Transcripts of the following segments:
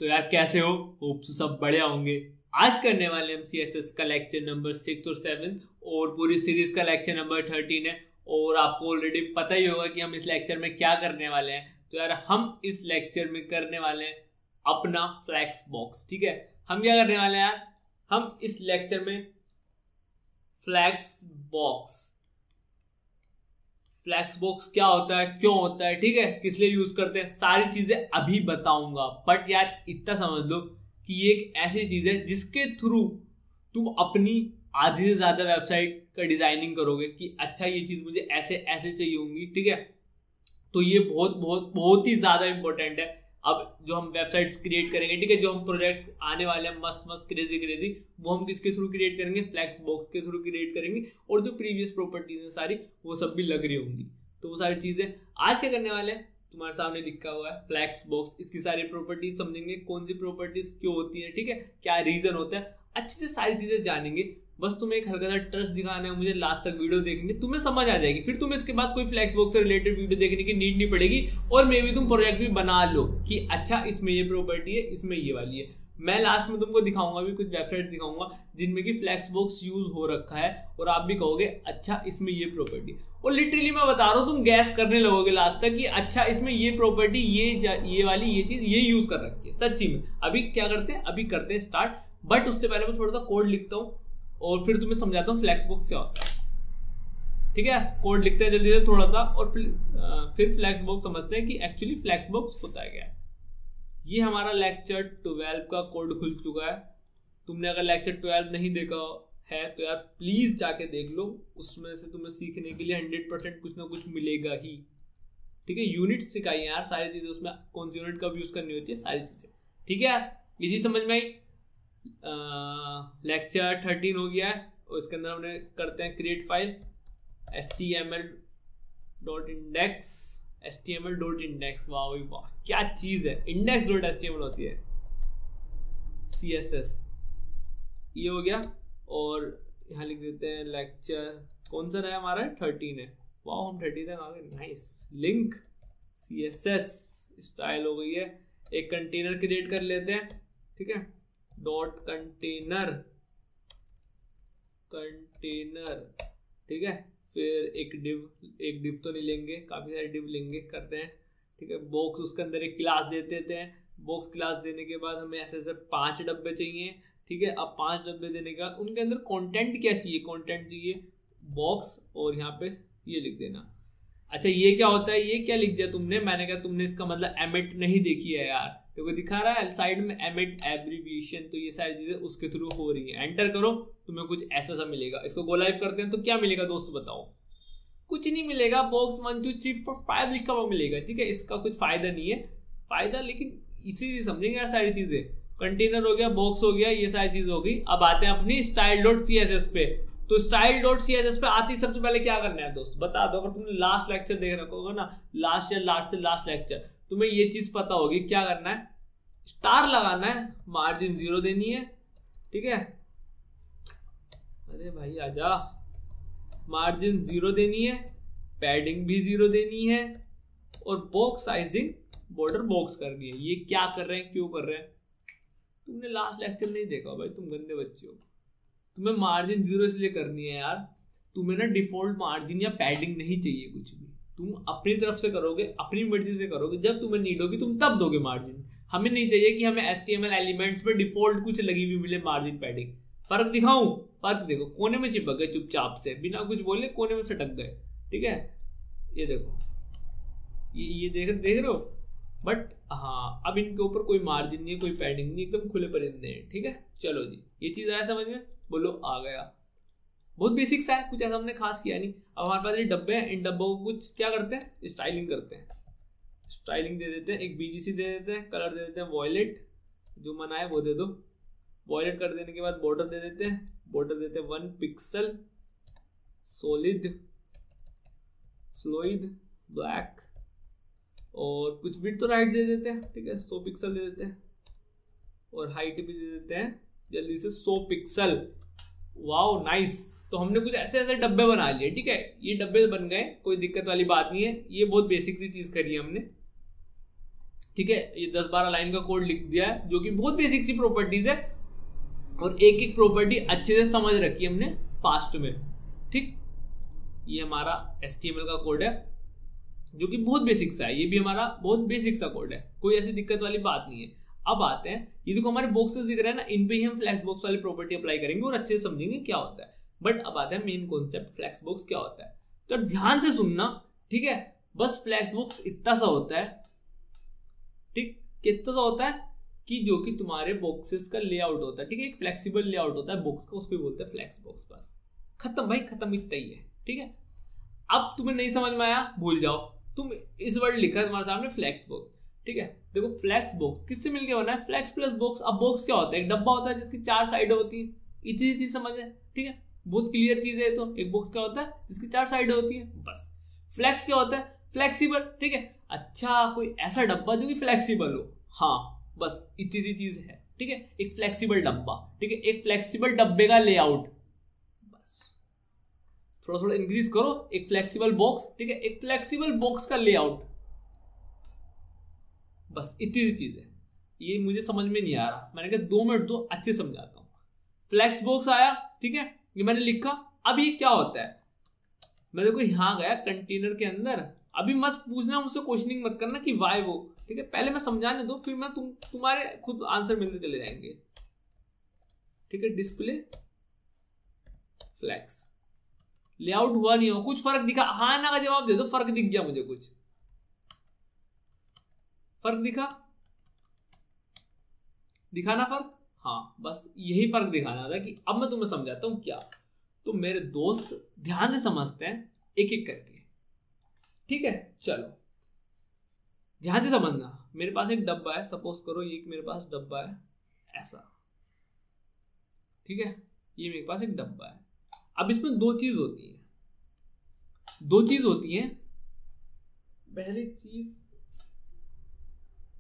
तो यार कैसे हो? होप सब बढ़िया होंगे। आज करने वाले हम CSS का लेक्चर नंबर 6 और 7 और पूरी सीरीज का लेक्चर नंबर 13 है। और आपको ऑलरेडी पता ही होगा कि हम इस लेक्चर में क्या करने वाले हैं। तो यार हम इस लेक्चर में करने वाले हैं अपना फ्लैक्स बॉक्स। ठीक है, हम क्या करने वाले हैं यार, हम इस लेक्चर में फ्लैक्स बॉक्स क्या होता है, क्यों होता है, ठीक है, किस लिए यूज करते हैं, सारी चीजें अभी बताऊंगा। बट यार इतना समझ लो कि ये एक ऐसी चीज है जिसके थ्रू तुम अपनी आधी से ज्यादा वेबसाइट का डिजाइनिंग करोगे कि अच्छा ये चीज मुझे ऐसे ऐसे चाहिए होंगी। ठीक है, तो ये बहुत बहुत बहुत ही ज्यादा इंपॉर्टेंट है। अब जो हम वेबसाइट्स क्रिएट करेंगे, ठीक है, जो हम प्रोजेक्ट्स आने वाले हैं मस्त मस्त क्रेजी, वो हम किसके थ्रू क्रिएट करेंगे? फ्लैक्स बॉक्स के थ्रू क्रिएट करेंगे। और जो प्रीवियस प्रॉपर्टीज है सारी, वो सब भी लग रही होंगी। तो वो सारी चीजें आज क्या करने वाले हैं, तुम्हारे सामने लिखा हुआ है फ्लैक्स बॉक्स। इसकी सारी प्रॉपर्टीज समझेंगे, कौन सी प्रॉपर्टीज क्यों होती है, ठीक है, क्या रीजन होता है, अच्छे से सारी चीजें जानेंगे। बस तुम्हें एक हल्का सा ट्रस्ट दिखाना है मुझे, लास्ट तक वीडियो देखनी, तुम्हें समझ आ जाएगी। फिर तुम्हें इसके बाद कोई फ्लैक्स बॉक्स से रिलेटेड वीडियो देखने की नीड नहीं पड़ेगी। और मे भी तुम प्रोजेक्ट भी बना लो कि अच्छा इसमें ये प्रॉपर्टी है, इसमें ये वाली है। मैं लास्ट में तुमको दिखाऊंगा भी, कुछ वेबसाइट दिखाऊंगा जिनमें कि फ्लैक्स बॉक्स यूज हो रखा है और आप भी कहोगे अच्छा इसमें ये प्रॉपर्टी। और लिटरली मैं बता रहा हूँ, तुम गैस करने लगोगे लास्ट तक कि अच्छा इसमें ये प्रॉपर्टी, ये वाली ये चीज ये यूज कर रखी है सच्ची में। अभी क्या करते हैं, अभी करते हैं स्टार्ट। बट उससे पहले मैं थोड़ा सा कोड लिखता हूँ और फिर तुम्हें समझाता हूँ फ्लैक्स बॉक्स क्या होता है। ठीक है, कोड लिखते हैं जल्दी से थोड़ा सा और फिर फ्लैक्स बॉक्स समझते हैं कि एक्चुअली फ्लैक्स बॉक्स होता है क्या है। ये हमारा लेक्चर 12 का कोड खुल चुका है। तुमने अगर लेक्चर 12 नहीं देखा है तो यार प्लीज जाके देख लो, उसमें से तुम्हें सीखने के लिए 100% कुछ ना कुछ मिलेगा ही। ठीक है, यूनिट सिखाई यार सारी चीजें, उसमें कौन सी यूनिट कब यूज करनी होती है, सारी चीजें। ठीक है यार, इसी समझ में आई। लेक्चर 13 हो गया है और इसके अंदर हमने करते हैं क्रिएट फाइल html.index। वाह भाई वाह, क्या चीज है, index.html होती है CSS। ये हो गया और यहाँ लिख देते हैं लेक्चर, कौन सा रहा हमारा? 13 है। वाह, हम 13 तक आ गए, नाइस। लिंक CSS स्टाइल हो गई है। एक कंटेनर क्रिएट कर लेते हैं, ठीक है, डॉट कंटेनर, ठीक है। फिर एक डिव तो नहीं लेंगे, काफी सारे डिव लेंगे, करते हैं, ठीक है। बॉक्स, उसके अंदर एक क्लास दे देते हैं। बॉक्स क्लास देने के बाद हमें ऐसे 5 डब्बे चाहिए, ठीक है। अब 5 डब्बे देने के बाद उनके अंदर कंटेंट क्या चाहिए? कंटेंट चाहिए बॉक्स, और यहाँ पे ये लिख देना। अच्छा ये क्या होता है, ये क्या लिख दिया तुमने? मैंने कहा तुमने इसका मतलब एमिट नहीं देखी है यार, क्योंकि दिखा रहा है साइड में एमिट एब्रीविएशन। तो ये सारी चीजें उसके थ्रू हो रही है। एंटर करो, तुम्हें कुछ ऐसा सा मिलेगा। इसको गो लाइव करते हैं तो क्या मिलेगा दोस्त बताओ? कुछ नहीं मिलेगा। बॉक्स 1 2 3 4 5 लिखा हुआ मिलेगा, ठीक है। इसका कुछ फायदा नहीं है, फायदा लेकिन इसी से समझेंगे यार सारी चीजें। कंटेनर हो गया, बॉक्स हो गया, ये सारी चीज हो गई। अब आते हैं अपनी style.css पे। तो style.css पे आती सबसे पहले क्या करना है दोस्त, बता दो। अगर तुमने लास्ट लेक्चर देख रखा होगा ना, लास्ट या लास्ट लेक्चर, तुम्हें ये चीज पता होगी। क्या करना है, स्टार लगाना है, मार्जिन 0 देनी है, ठीक है। अरे भाई आजा, मार्जिन 0 देनी है, पैडिंग भी 0 देनी है, और बॉक्स साइजिंग बॉर्डर बॉक्स करनी है। ये क्या कर रहे हैं, क्यों कर रहे हैं? तुमने लास्ट लेक्चर नहीं देखा भाई, तुम गंदे बच्चे हो। तुम्हें मार्जिन 0 इसलिए करनी है यार, तुम्हें ना डिफॉल्ट मार्जिन या पैडिंग नहीं चाहिए कुछ भी। तुम अपनी तरफ से करोगे, अपनी मर्जी से करोगे। जब तुम्हें नीड होगी तुम तब दोगे मार्जिन। हमें नहीं चाहिए कि हमें HTML एलिमेंट्स में डिफॉल्ट कुछ लगी हुई मिले मार्जिन पैडिंग। फर्क दिखाऊं? फर्क देखो, कोने में चिपक गए चुपचाप से, बिना कुछ बोले कोने में सटक गए, ठीक है। ये देखो, ये देख रहे हो। बट हाँ, अब इनके ऊपर कोई मार्जिन नहीं है, कोई पैडिंग नहीं, एकदम खुले परिंदे हैं, ठीक है। चलो जी, ये चीज आया समझ में? बोलो आ गया। बहुत बेसिक सा है, कुछ ऐसा हमने खास किया नहीं। अब हमारे पास ये डब्बे हैं, इन डब्बों को कुछ क्या करते हैं, स्टाइलिंग करते हैं। स्टाइलिंग दे देते हैं, एक BGC दे देते हैं, कलर दे देते हैं वॉयलेट, जो मना है वो दे दो। वॉयलेट कर देने के बाद बॉर्डर दे देते हैं, बॉर्डर देते हैं 1 पिक्सल, सॉलिड, स्लोइड, ब्लैक, और कुछ विड्थ तो राइट दे देते हैं, ठीक है, 100 पिक्सल दे देते हैं, और हाइट भी दे देते हैं जल्दी से 100 पिक्सल। Wow nice. तो हमने कुछ ऐसे ऐसे डब्बे बना लिए, ठीक है। ये डब्बे बन गए, कोई दिक्कत वाली बात नहीं है। ये बहुत बेसिक सी चीज करी है हमने, ठीक है, ये 10-12 लाइन का कोड लिख दिया है जो कि बहुत बेसिक सी प्रॉपर्टीज है, और एक एक प्रॉपर्टी अच्छे से समझ रखी है हमने पास्ट में। ठीक, ये हमारा HTML का कोड है जो कि बहुत बेसिक सा है, ये भी हमारा बहुत बेसिक सा कोड है, कोई ऐसी दिक्कत वाली बात नहीं है। अब आते हैं, ये देखो हमारे बॉक्सेस दिख रहे हैं ना, इन पे ही हम फ्लैक्स बॉक्स वाली प्रॉपर्टी अप्लाई करेंगे और अच्छे से समझेंगे क्या होता है। बट अब आते हैं मेन कॉन्सेप्ट, फ्लैक्स बॉक्स क्या होता है। तो ध्यान से सुनना, ठीक है। बस फ्लैक्स बॉक्स इतना सा होता है, ठीक, कितना सा होता है कि जो कि तुम्हारे बॉक्सेस का लेआउट होता है, ठीक है, एक फ्लेक्सिबल लेआउट होता है बॉक्स का, उसको बोलते हैं फ्लैक्स बॉक्स। बस खत्म भाई, खत्म, इतना ही है, ठीक है। अब तुम्हें नहीं समझ में आया, भूल जाओ, तुम इस वर्ड लिखा है तुम्हारे सामने फ्लैक्स बॉक्स, ठीक है। देखो फ्लैक्स बॉक्स किससे मिलके बना है, फ्लैक्स प्लस बॉक्स। अब बॉक्स क्या होता है, एक डब्बा होता है जिसकी 4 साइडें होती है, इतनी चीज समझ है, ठीक है, बहुत क्लियर चीज है। तो एक बॉक्स क्या होता है जिसकी 4 साइडें होती है, बस। फ्लैक्स क्या होता है, फ्लेक्सिबल, ठीक है। अच्छा, कोई ऐसा डब्बा जो कि फ्लेक्सिबल हो, हाँ, बस इतनी सी चीज है, ठीक है, एक फ्लेक्सिबल डब्बा, ठीक है, एक फ्लेक्सिबल डब्बे का लेआउट, बस। थोड़ा थोड़ा इंक्रीज करो, एक फ्लेक्सिबल बॉक्स, ठीक है, एक फ्लेक्सिबल बॉक्स का लेआउट, बस इतनी सी चीज है। ये मुझे समझ में नहीं आ रहा, मैंने कहा 2 मिनट दो, अच्छे समझाता हूं। फ्लैक्स बॉक्स आया, ठीक है, ये मैंने लिखा। अब ये क्या होता है, मैं देखो यहां गया कंटेनर के अंदर। अभी मत पूछना मुझसे, क्वेश्चनिंग मत करना कि वाई वो, ठीक है, पहले मैं समझाने दो, फिर मैं तुम्हारे खुद आंसर मिलते चले जाएंगे, ठीक है। डिस्प्ले फ्लैक्स लेआउट हुआ नहीं हो, कुछ फर्क दिखा, हाँ ना का जवाब दे दो, फर्क दिख गया मुझे, कुछ फर्क दिखाना फर्क, हाँ, बस यही फर्क दिखाना था कि अब मैं तुम्हें समझाता हूं क्या। तो मेरे दोस्त ध्यान से समझते हैं एक एक करके, ठीक है। चलो ध्यान से समझना, मेरे पास एक डब्बा है, सपोज करो ये मेरे पास डब्बा है ऐसा, ठीक है, ये मेरे पास एक डब्बा है। अब इसमें 2 चीज होती है, 2 चीज होती हैं। पहली चीज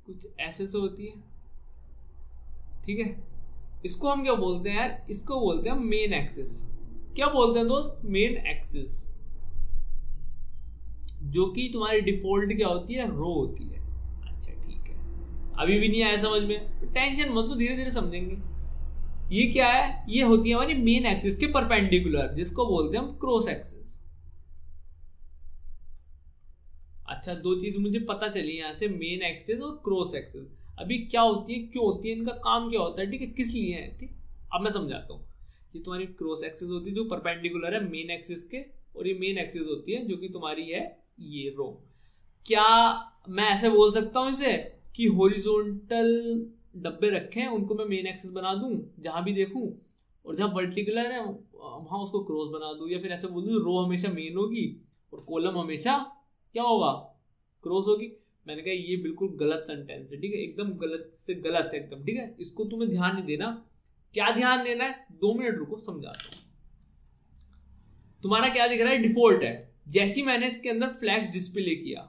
कुछ ऐसे से होती है, ठीक है, इसको हम क्या बोलते हैं यार, इसको बोलते हैं मेन एक्सिस। क्या बोलते हैं दोस्त, मेन एक्सिस, जो कि तुम्हारी डिफॉल्ट क्या होती है, रो होती है। अच्छा ठीक है, अभी भी नहीं आया समझ में, टेंशन मत लो, धीरे धीरे समझेंगे। ये क्या है, ये होती है हमारी मेन एक्सिस के परपेंडिकुलर, जिसको बोलते हैं हम क्रॉस एक्सिस। अच्छा, 2 चीज मुझे पता चली यहां से, मेन एक्सिस और क्रॉस एक्सिस। अभी क्या होती है, क्यों होती है, इनका काम क्या होता है, ठीक है, किस लिए है, ठीक। अब मैं समझाता हूँ। ये तुम्हारी क्रॉस एक्सिस होती है जो परपेंडिकुलर है मेन एक्सिस के, और ये मेन एक्सिस होती है जो कि तुम्हारी है ये रो। क्या मैं ऐसे बोल सकता हूं इसे कि हॉरिजॉन्टल डब्बे रखे हैं, उनको मैं मेन एक्सिस बना दूं जहां भी देखूं, और जहां वर्टिकुलर है वहां उसको क्रॉस बना दूं, या फिर ऐसे बोल दूं रो हमेशा मेन होगी और कॉलम हमेशा क्या होगा, क्रॉस होगी। मैंने कहा ये बिल्कुल गलत सेंटेंस है, ठीक है, एकदम गलत से गलत है एकदम, ठीक है। इसको तुम्हें ध्यान नहीं देना। क्या ध्यान देना है, 2 मिनट रुको, समझाता हूं। तुम्हारा क्या दिख रहा है, डिफॉल्ट है। जैसी मैंने इसके अंदर फ्लैक्स डिस्प्ले किया,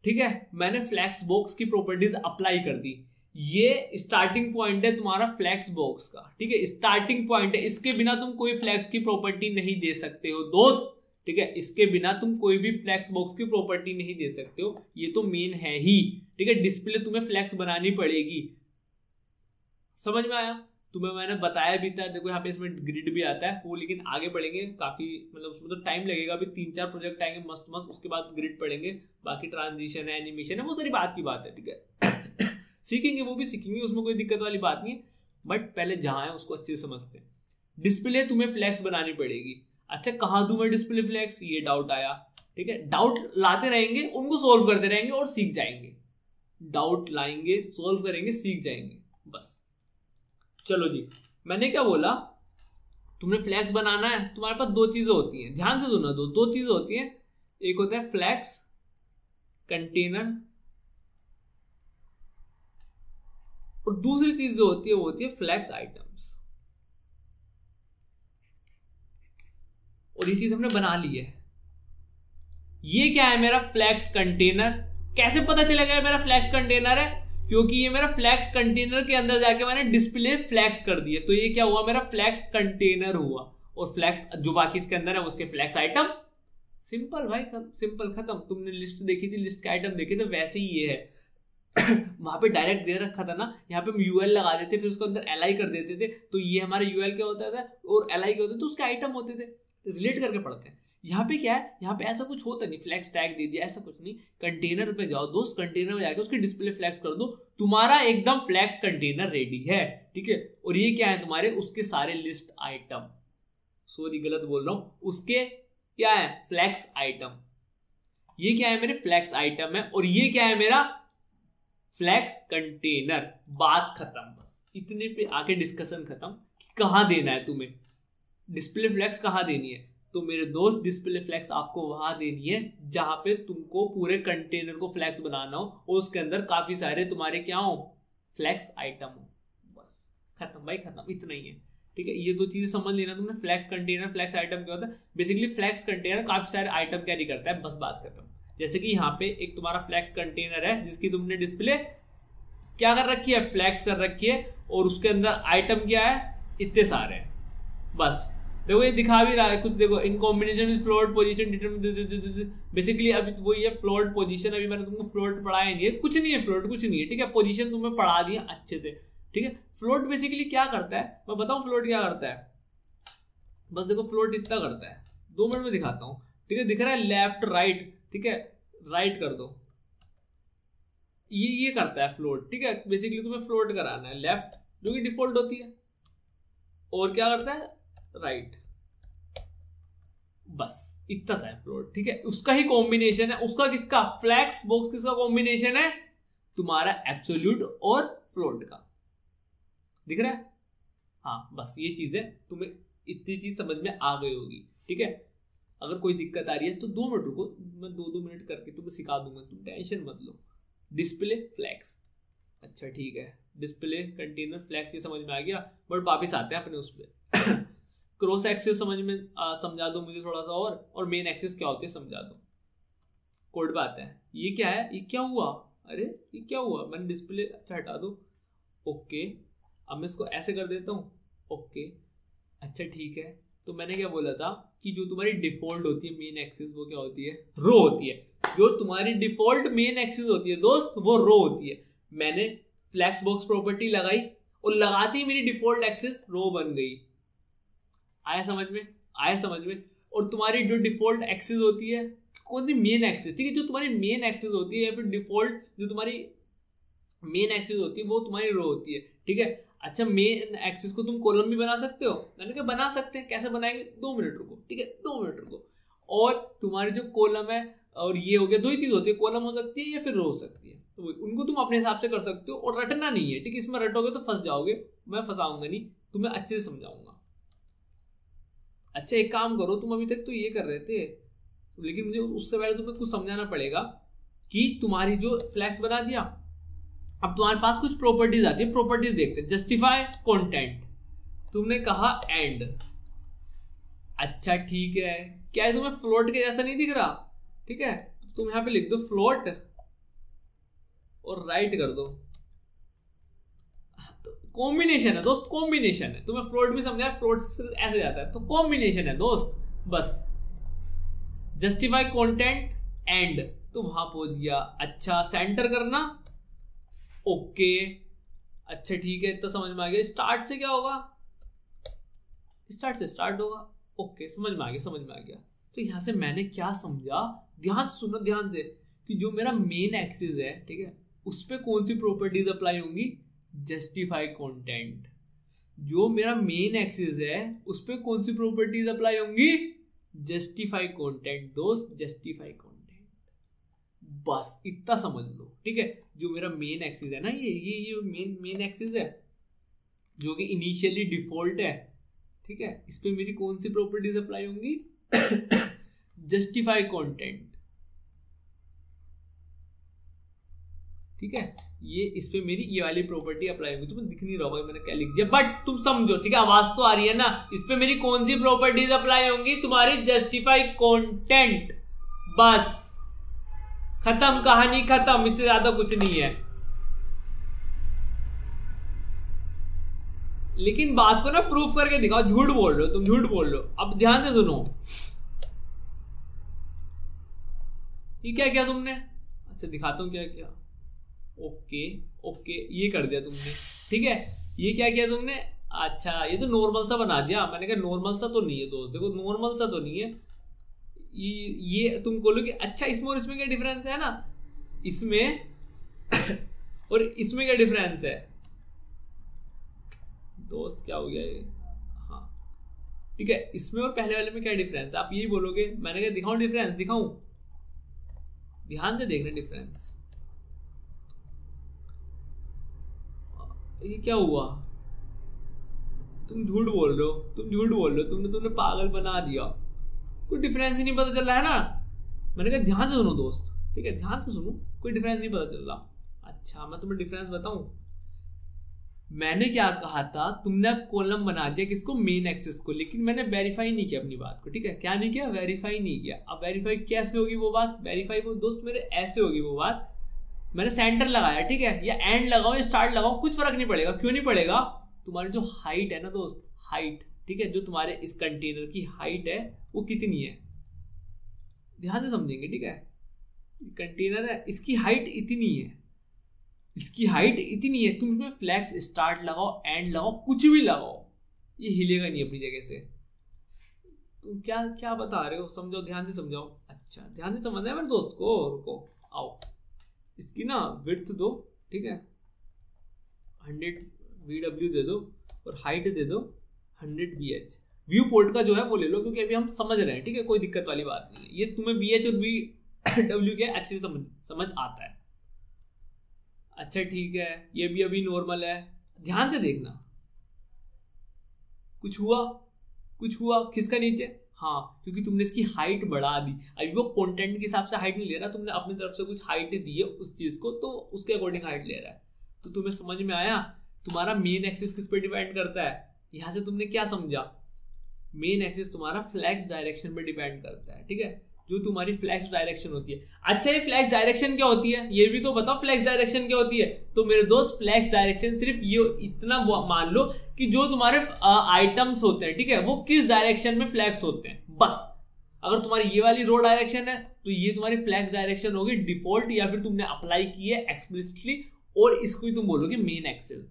ठीक है, मैंने फ्लैक्स बॉक्स की प्रॉपर्टीज अप्लाई कर दी। ये स्टार्टिंग पॉइंट है तुम्हारा फ्लैक्स बॉक्स का, ठीक है, स्टार्टिंग पॉइंट है। इसके बिना तुम कोई फ्लैक्स की प्रॉपर्टी नहीं दे सकते हो दोस्त, ठीक है, इसके बिना तुम कोई भी फ्लैक्स बॉक्स की प्रॉपर्टी नहीं दे सकते हो। ये तो मेन है ही, ठीक है, डिस्प्ले तुम्हें फ्लैक्स बनानी पड़ेगी। समझ में आया, तुम्हें मैंने बताया भी था। देखो यहाँ पे इसमें ग्रिड भी आता है वो, लेकिन आगे पढ़ेंगे, काफी मतलब उसमें तो टाइम लगेगा, अभी 3-4 प्रोजेक्ट आएंगे मस्त मस्त, उसके बाद ग्रिड पढ़ेंगे। बाकी ट्रांजिशन है, एनिमेशन है, वो सारी बात की बात है, ठीक है। सीखेंगे, वो भी सीखेंगे, उसमें कोई दिक्कत वाली बात नहीं है। बट पहले जहां है उसको अच्छे से समझते हैं। डिस्प्ले तुम्हें फ्लैक्स बनानी पड़ेगी। अच्छा, कहाँ दूं मैं डिस्प्ले फ्लैक्स, ये डाउट आया, ठीक है। डाउट लाते रहेंगे, उनको सोल्व करते रहेंगे और सीख जाएंगे। डाउट लाएंगे, सोल्व करेंगे, सीख जाएंगे, बस। चलो जी, मैंने क्या बोला, तुमने फ्लैक्स बनाना है, तुम्हारे पास 2 चीजें होती हैं, ध्यान से सुनना, 2 चीजें होती हैं। एक होता है फ्लैक्स कंटेनर, और दूसरी चीज जो होती है वो होती है फ्लैक्स आइटम्स। और ये चीज हमने बना ली है। ये क्या है, मेरा फ्लैक्स कंटेनर। कैसे पता चलेगा मेरा फ्लैक्स कंटेनर है, क्योंकि ये मेरा फ्लैक्स कंटेनर के अंदर जाके मैंने डिस्प्ले फ्लैक्स कर दिए, तो ये क्या हुआ, मेरा फ्लैक्स कंटेनर हुआ। और फ्लैक्स जो बाकी इसके अंदर है उसके फ्लैक्स आइटम। सिंपल भाई, सिंपल, खत्म। तुमने लिस्ट देखी थी, लिस्ट के आइटम देखे थे, वैसे ही ये है। वहां पे डायरेक्ट दे रखा था ना, यहाँ पे हम यूएल लगा देते, फिर उसके अंदर एलआई कर देते थे, तो ये हमारा यूएल क्या होता था और एलआई क्या होता था, तो उसके आइटम होते थे, रिलेट करके पढ़ते हैं। यहाँ पे क्या है, यहाँ पे ऐसा कुछ होता नहीं, फ्लैक्स टैग दे दिया, ऐसा कुछ नहीं। कंटेनर पे जाओ दोस्त, कंटेनर में जाके उसकी डिस्प्ले फ्लैक्स कर दो, तुम्हारा एकदम फ्लैक्स कंटेनर रेडी है, ठीक है। और ये क्या है तुम्हारे, उसके सारे लिस्ट आइटम, सॉरी गलत बोल रहा हूं, उसके क्या है, फ्लैक्स आइटम। ये क्या है, मेरे फ्लैक्स आइटम है, और ये क्या है, मेरा फ्लैक्स कंटेनर। बात खत्म, बस इतने पे आके डिस्कशन खत्म कि कहां देना है तुम्हें डिस्प्ले फ्लैक्स, कहां देनी है। तो मेरे दोस्त डिस्प्ले फ्लैक्स आपको वहां देनी है जहां पे तुमको पूरे कंटेनर को फ्लैक्स बनाना हो और उसके अंदर काफी सारे तुम्हारे क्या हो, फ्लैक्स आइटम हो। बस खत्म भाई, खत्म, इतना ही है, ठीक है। ये दो चीजें समझ लेना तुमने, फ्लैक्स कंटेनर, फ्लैक्स आइटम क्या होता है। बेसिकली फ्लैक्स कंटेनर काफी सारे आइटम कैरी करता है, बस बात खत्म। जैसे कि यहाँ पे एक तुम्हारा फ्लैक्स कंटेनर है जिसकी तुमने डिस्प्ले क्या कर रखी है, फ्लैक्स कर रखी है, और उसके अंदर आइटम क्या है, इतने सारे हैं। बस देखो ये दिखा भी रहा है कुछ, देखो in combination with float position, basically अभी वही है फ्लोट पोजीशन। अभी मैंने तुमको फ्लोट पढ़ाया नहीं है, कुछ नहीं है फ्लोट, कुछ नहीं है, ठीक है। पोजीशन तुम्हें पढ़ा दिया अच्छे से, ठीक है। फ्लोट बेसिकली क्या करता है, मैं बताऊं फ्लोट क्या करता है। बस देखो फ्लोट इतना करता है, 2 मिनट में दिखाता हूं, ठीक है। दिख रहा है लेफ्ट राइट, ठीक है, राइट कर दो, ये करता है फ्लोट, ठीक है। बेसिकली तुम्हें फ्लोट कराना है लेफ्ट, जो कि डिफॉल्ट होती है, और क्या करता है, राइट। बस इतना सा है फ्लोट, ठीक है। उसका ही कॉम्बिनेशन है, उसका किसका, फ्लैक्स बॉक्स किसका कॉम्बिनेशन है, तुम्हारा एब्सोल्यूट और फ्लोट का। दिख रहा है, हाँ बस ये चीज है, तुम्हें इतनी चीज समझ में आ गई होगी, ठीक है। अगर कोई दिक्कत आ रही है तो 2 मिनट रुको, मैं 2 मिनट करके तुम्हें सिखा दूंगा, तुम टेंशन मत लो। डिस्प्ले फ्लैक्स, अच्छा ठीक है, डिस्प्ले कंटेनर फ्लैक्स ये समझ में आ गया, बट वापिस आते हैं अपने उस पर। क्रॉस एक्सिस समझ में समझा दो मुझे थोड़ा सा, और मेन एक्सिस क्या होती है समझा दो। कोड पे आते हैं, ये क्या है, ये क्या हुआ, अरे ये क्या हुआ, मैंने डिस्प्ले, अच्छा हटा दो, ओके। अब मैं इसको ऐसे कर देता हूँ, ओके, अच्छा ठीक है। तो मैंने क्या बोला था कि जो तुम्हारी डिफॉल्ट होती है मेन एक्सिस, वो क्या होती है, रो होती है। जो तुम्हारी डिफॉल्ट मेन एक्सिस होती है दोस्त, वो रो होती है। मैंने फ्लैक्स बॉक्स प्रॉपर्टी लगाई और लगाती ही मेरी डिफॉल्ट एक्सिस रो बन गई। आया समझ में, आया समझ में। और तुम्हारी जो डिफॉल्ट एक्सिस होती है, कौन सी, मेन एक्सिस, ठीक है। जो तुम्हारी मेन एक्सिस होती है या फिर डिफॉल्ट जो तुम्हारी मेन एक्सिस होती है वो तुम्हारी रो होती है, ठीक है। अच्छा मेन एक्सिस को तुम कॉलम भी बना सकते हो, मैंने कहा बना सकते हैं, कैसे बनाएंगे, 2 मिनट रुको, ठीक है, 2 मिनट रुको। और तुम्हारी जो कॉलम है, और ये हो गया, 2 ही चीज होती है, कॉलम हो सकती है या फिर रो हो सकती है, तो उनको तुम अपने हिसाब से कर सकते हो, और रटना नहीं है, ठीक है। इसमें रटोगे तो फंस जाओगे, मैं फंसाऊंगा नहीं, तुम्हें अच्छे से समझाऊंगा। अच्छा एक काम करो, तुम अभी तक तो ये कर रहे थे, लेकिन मुझे उससे पहले तुम्हें कुछ समझाना पड़ेगा कि तुम्हारी जो फ्लैक्स बना दिया, अब तुम्हारे पास कुछ प्रॉपर्टीज आती है, प्रॉपर्टीज देखते हैं। जस्टिफाई कंटेंट, तुमने कहा एंड, अच्छा ठीक है, क्या है तुम्हें फ्लोट के जैसा नहीं दिख रहा, ठीक है। तुम यहां पे लिख दो फ्लोट और राइट कर दो, तो कॉम्बिनेशन है दोस्त, कॉम्बिनेशन है। तुम्हें फ्लोट भी समझा, फ्लोट ऐसे जाता है, तो कॉम्बिनेशन है दोस्त, बस। जस्टिफाई कंटेंट एंड, तो वहां पहुंच गया, अच्छा सेंटर करना, ओके, अच्छा ठीक है, इतना समझ में आ गया। स्टार्ट से क्या होगा, स्टार्ट से स्टार्ट होगा, ओके, समझ में आ गया, समझ में आ गया। तो यहां से मैंने क्या समझा, ध्यान से सुनो, ध्यान से, कि जो मेरा मेन एक्सिस है, ठीक है, उस पर कौन सी प्रॉपर्टीज अप्लाई होंगी, जस्टिफाई कंटेंट। जो मेरा मेन एक्सिस है उस पर कौन सी प्रॉपर्टीज अप्लाई होंगी, जस्टिफाई कंटेंट दोस्त, जस्टिफाई कंटेंट। बस इतना समझ लो, ठीक है। जो मेरा मेन एक्सिस है ना, ये मेन एक्सिस है जो कि इनिशियली डिफॉल्ट है, ठीक है। इस पे मेरी कौन सी प्रॉपर्टीज अप्लाई होंगी, जस्टिफाई कंटेंट, ठीक है। ये इस पे मेरी ये वाली प्रॉपर्टी अप्लाई होगी। तुम्हें दिख नहीं रहा होगा मैंने क्या लिख दिया, बट तुम समझो, ठीक है, आवाज तो आ रही है ना। इस पे मेरी कौन सी प्रॉपर्टीज अप्लाई होंगी, तुम्हारी जस्टिफाई कंटेंट। बस खत्म, कहानी खत्म, इससे ज्यादा कुछ नहीं है। लेकिन बात को ना प्रूफ करके दिखाओ, झूठ बोल रहे हो तुम, झूठ बोल रहे हो। अब ध्यान से सुनो, ये क्या किया तुमने, अच्छा दिखाता हूं क्या किया। ओके ओके, ये कर दिया तुमने, ठीक है। ये क्या किया तुमने, अच्छा ये तो नॉर्मल सा बना दिया। मैंने कहा नॉर्मल सा तो नहीं है दोस्त, देखो नॉर्मल सा तो नहीं है ये तुम बोलोगे अच्छा इसमें और इसमें क्या डिफरेंस है ना, इसमें और इसमें क्या डिफरेंस है दोस्त, क्या हो गया ये, हाँ ठीक है, इसमें और पहले वाले में क्या डिफरेंस, आप यही बोलोगे। मैंने कहा दिखाऊं डिफरेंस, दिखाऊं, ध्यान से देखना डिफरेंस। ये क्या हुआ, तुम झूठ बोल रहे हो, तुमने पागल बना दिया, कोई डिफरेंस ही नहीं पता चल रहा है ना। मैंने कहा ध्यान से सुनो दोस्त, ठीक है ध्यान से सुनो, कोई डिफरेंस नहीं पता चल रहा। अच्छा मैं तुम्हें डिफरेंस बताऊं, मैंने क्या कहा था, तुमने अब कॉलम बना दिया किसको, मेन एक्सिस को, लेकिन मैंने वेरीफाई नहीं किया अपनी बात को, ठीक है, क्या नहीं किया, वेरीफाई नहीं किया। अब वेरीफाई कैसे होगी वो बात, वेरीफाई वो दोस्त मेरे ऐसे होगी वो बात, मैंने सेंटर लगाया, ठीक है, या एंड लगाओ या स्टार्ट लगाओ कुछ फर्क नहीं पड़ेगा। क्यों नहीं पड़ेगा, तुम्हारी जो हाइट है ना दोस्त, हाइट, ठीक है, जो तुम्हारे इस कंटेनर की हाइट है वो कितनी है, ध्यान से समझेंगे, ठीक है, कंटेनर है इसकी हाइट इतनी है, इसकी हाइट इतनी है, तुम इसमें फ्लैक्स स्टार्ट लगाओ एंड लगाओ कुछ भी लगाओ, ये हिलेगा नहीं अपनी जगह से। तुम क्या क्या बता रहे हो, समझो, ध्यान से समझाओ। अच्छा ध्यान से समझना है मेरे दोस्त को, रुको आओ, इसकी ना विड्थ दो, ठीक है 100 VW दे दो और हाइट दे दो 100 BH। व्यू पोर्ट का जो है वो ले लो, क्योंकि अभी हम समझ रहे हैं, ठीक है, कोई दिक्कत वाली बात नहीं है, ये तुम्हें BH और VW के अच्छे से समझ आता है। अच्छा ठीक है, ये भी अभी नॉर्मल है, ध्यान से देखना, कुछ हुआ खिसका नीचे, हाँ क्योंकि तुमने इसकी हाइट बढ़ा दी। अभी वो कंटेंट के हिसाब से हाइट नहीं ले रहा, तुमने अपनी तरफ से कुछ हाइट दी है उस चीज को, तो उसके अकॉर्डिंग हाइट ले रहा है। तो तुम्हें समझ में आया तुम्हारा मेन एक्सिस किस पे डिपेंड करता है, यहां से तुमने क्या समझा, मेन एक्सिस तुम्हारा फ्लैक्स डायरेक्शन पे डिपेंड करता है, ठीक है, जो तुम्हारी फ्लैक्स डायरेक्शन होती है। अच्छा ये फ्लैक्स डायरेक्शन क्या होती है, ये भी तो बताओ, फ्लैक्स डायरेक्शन क्या होती है। तो मेरे दोस्त फ्लैक्स डायरेक्शन सिर्फ ये इतना मान लो कि जो तुम्हारे आइटम्स होते हैं, ठीक है, वो किस डायरेक्शन में फ्लैक्स होते हैं, बस। अगर तुम्हारी ये वाली रो डायरेक्शन है तो ये तुम्हारी फ्लैक्स डायरेक्शन होगी डिफॉल्ट, या फिर तुमने अप्लाई की है एक्सप्लिसिटली और इसको ही तुम बोलोगे मेन एक्सिस।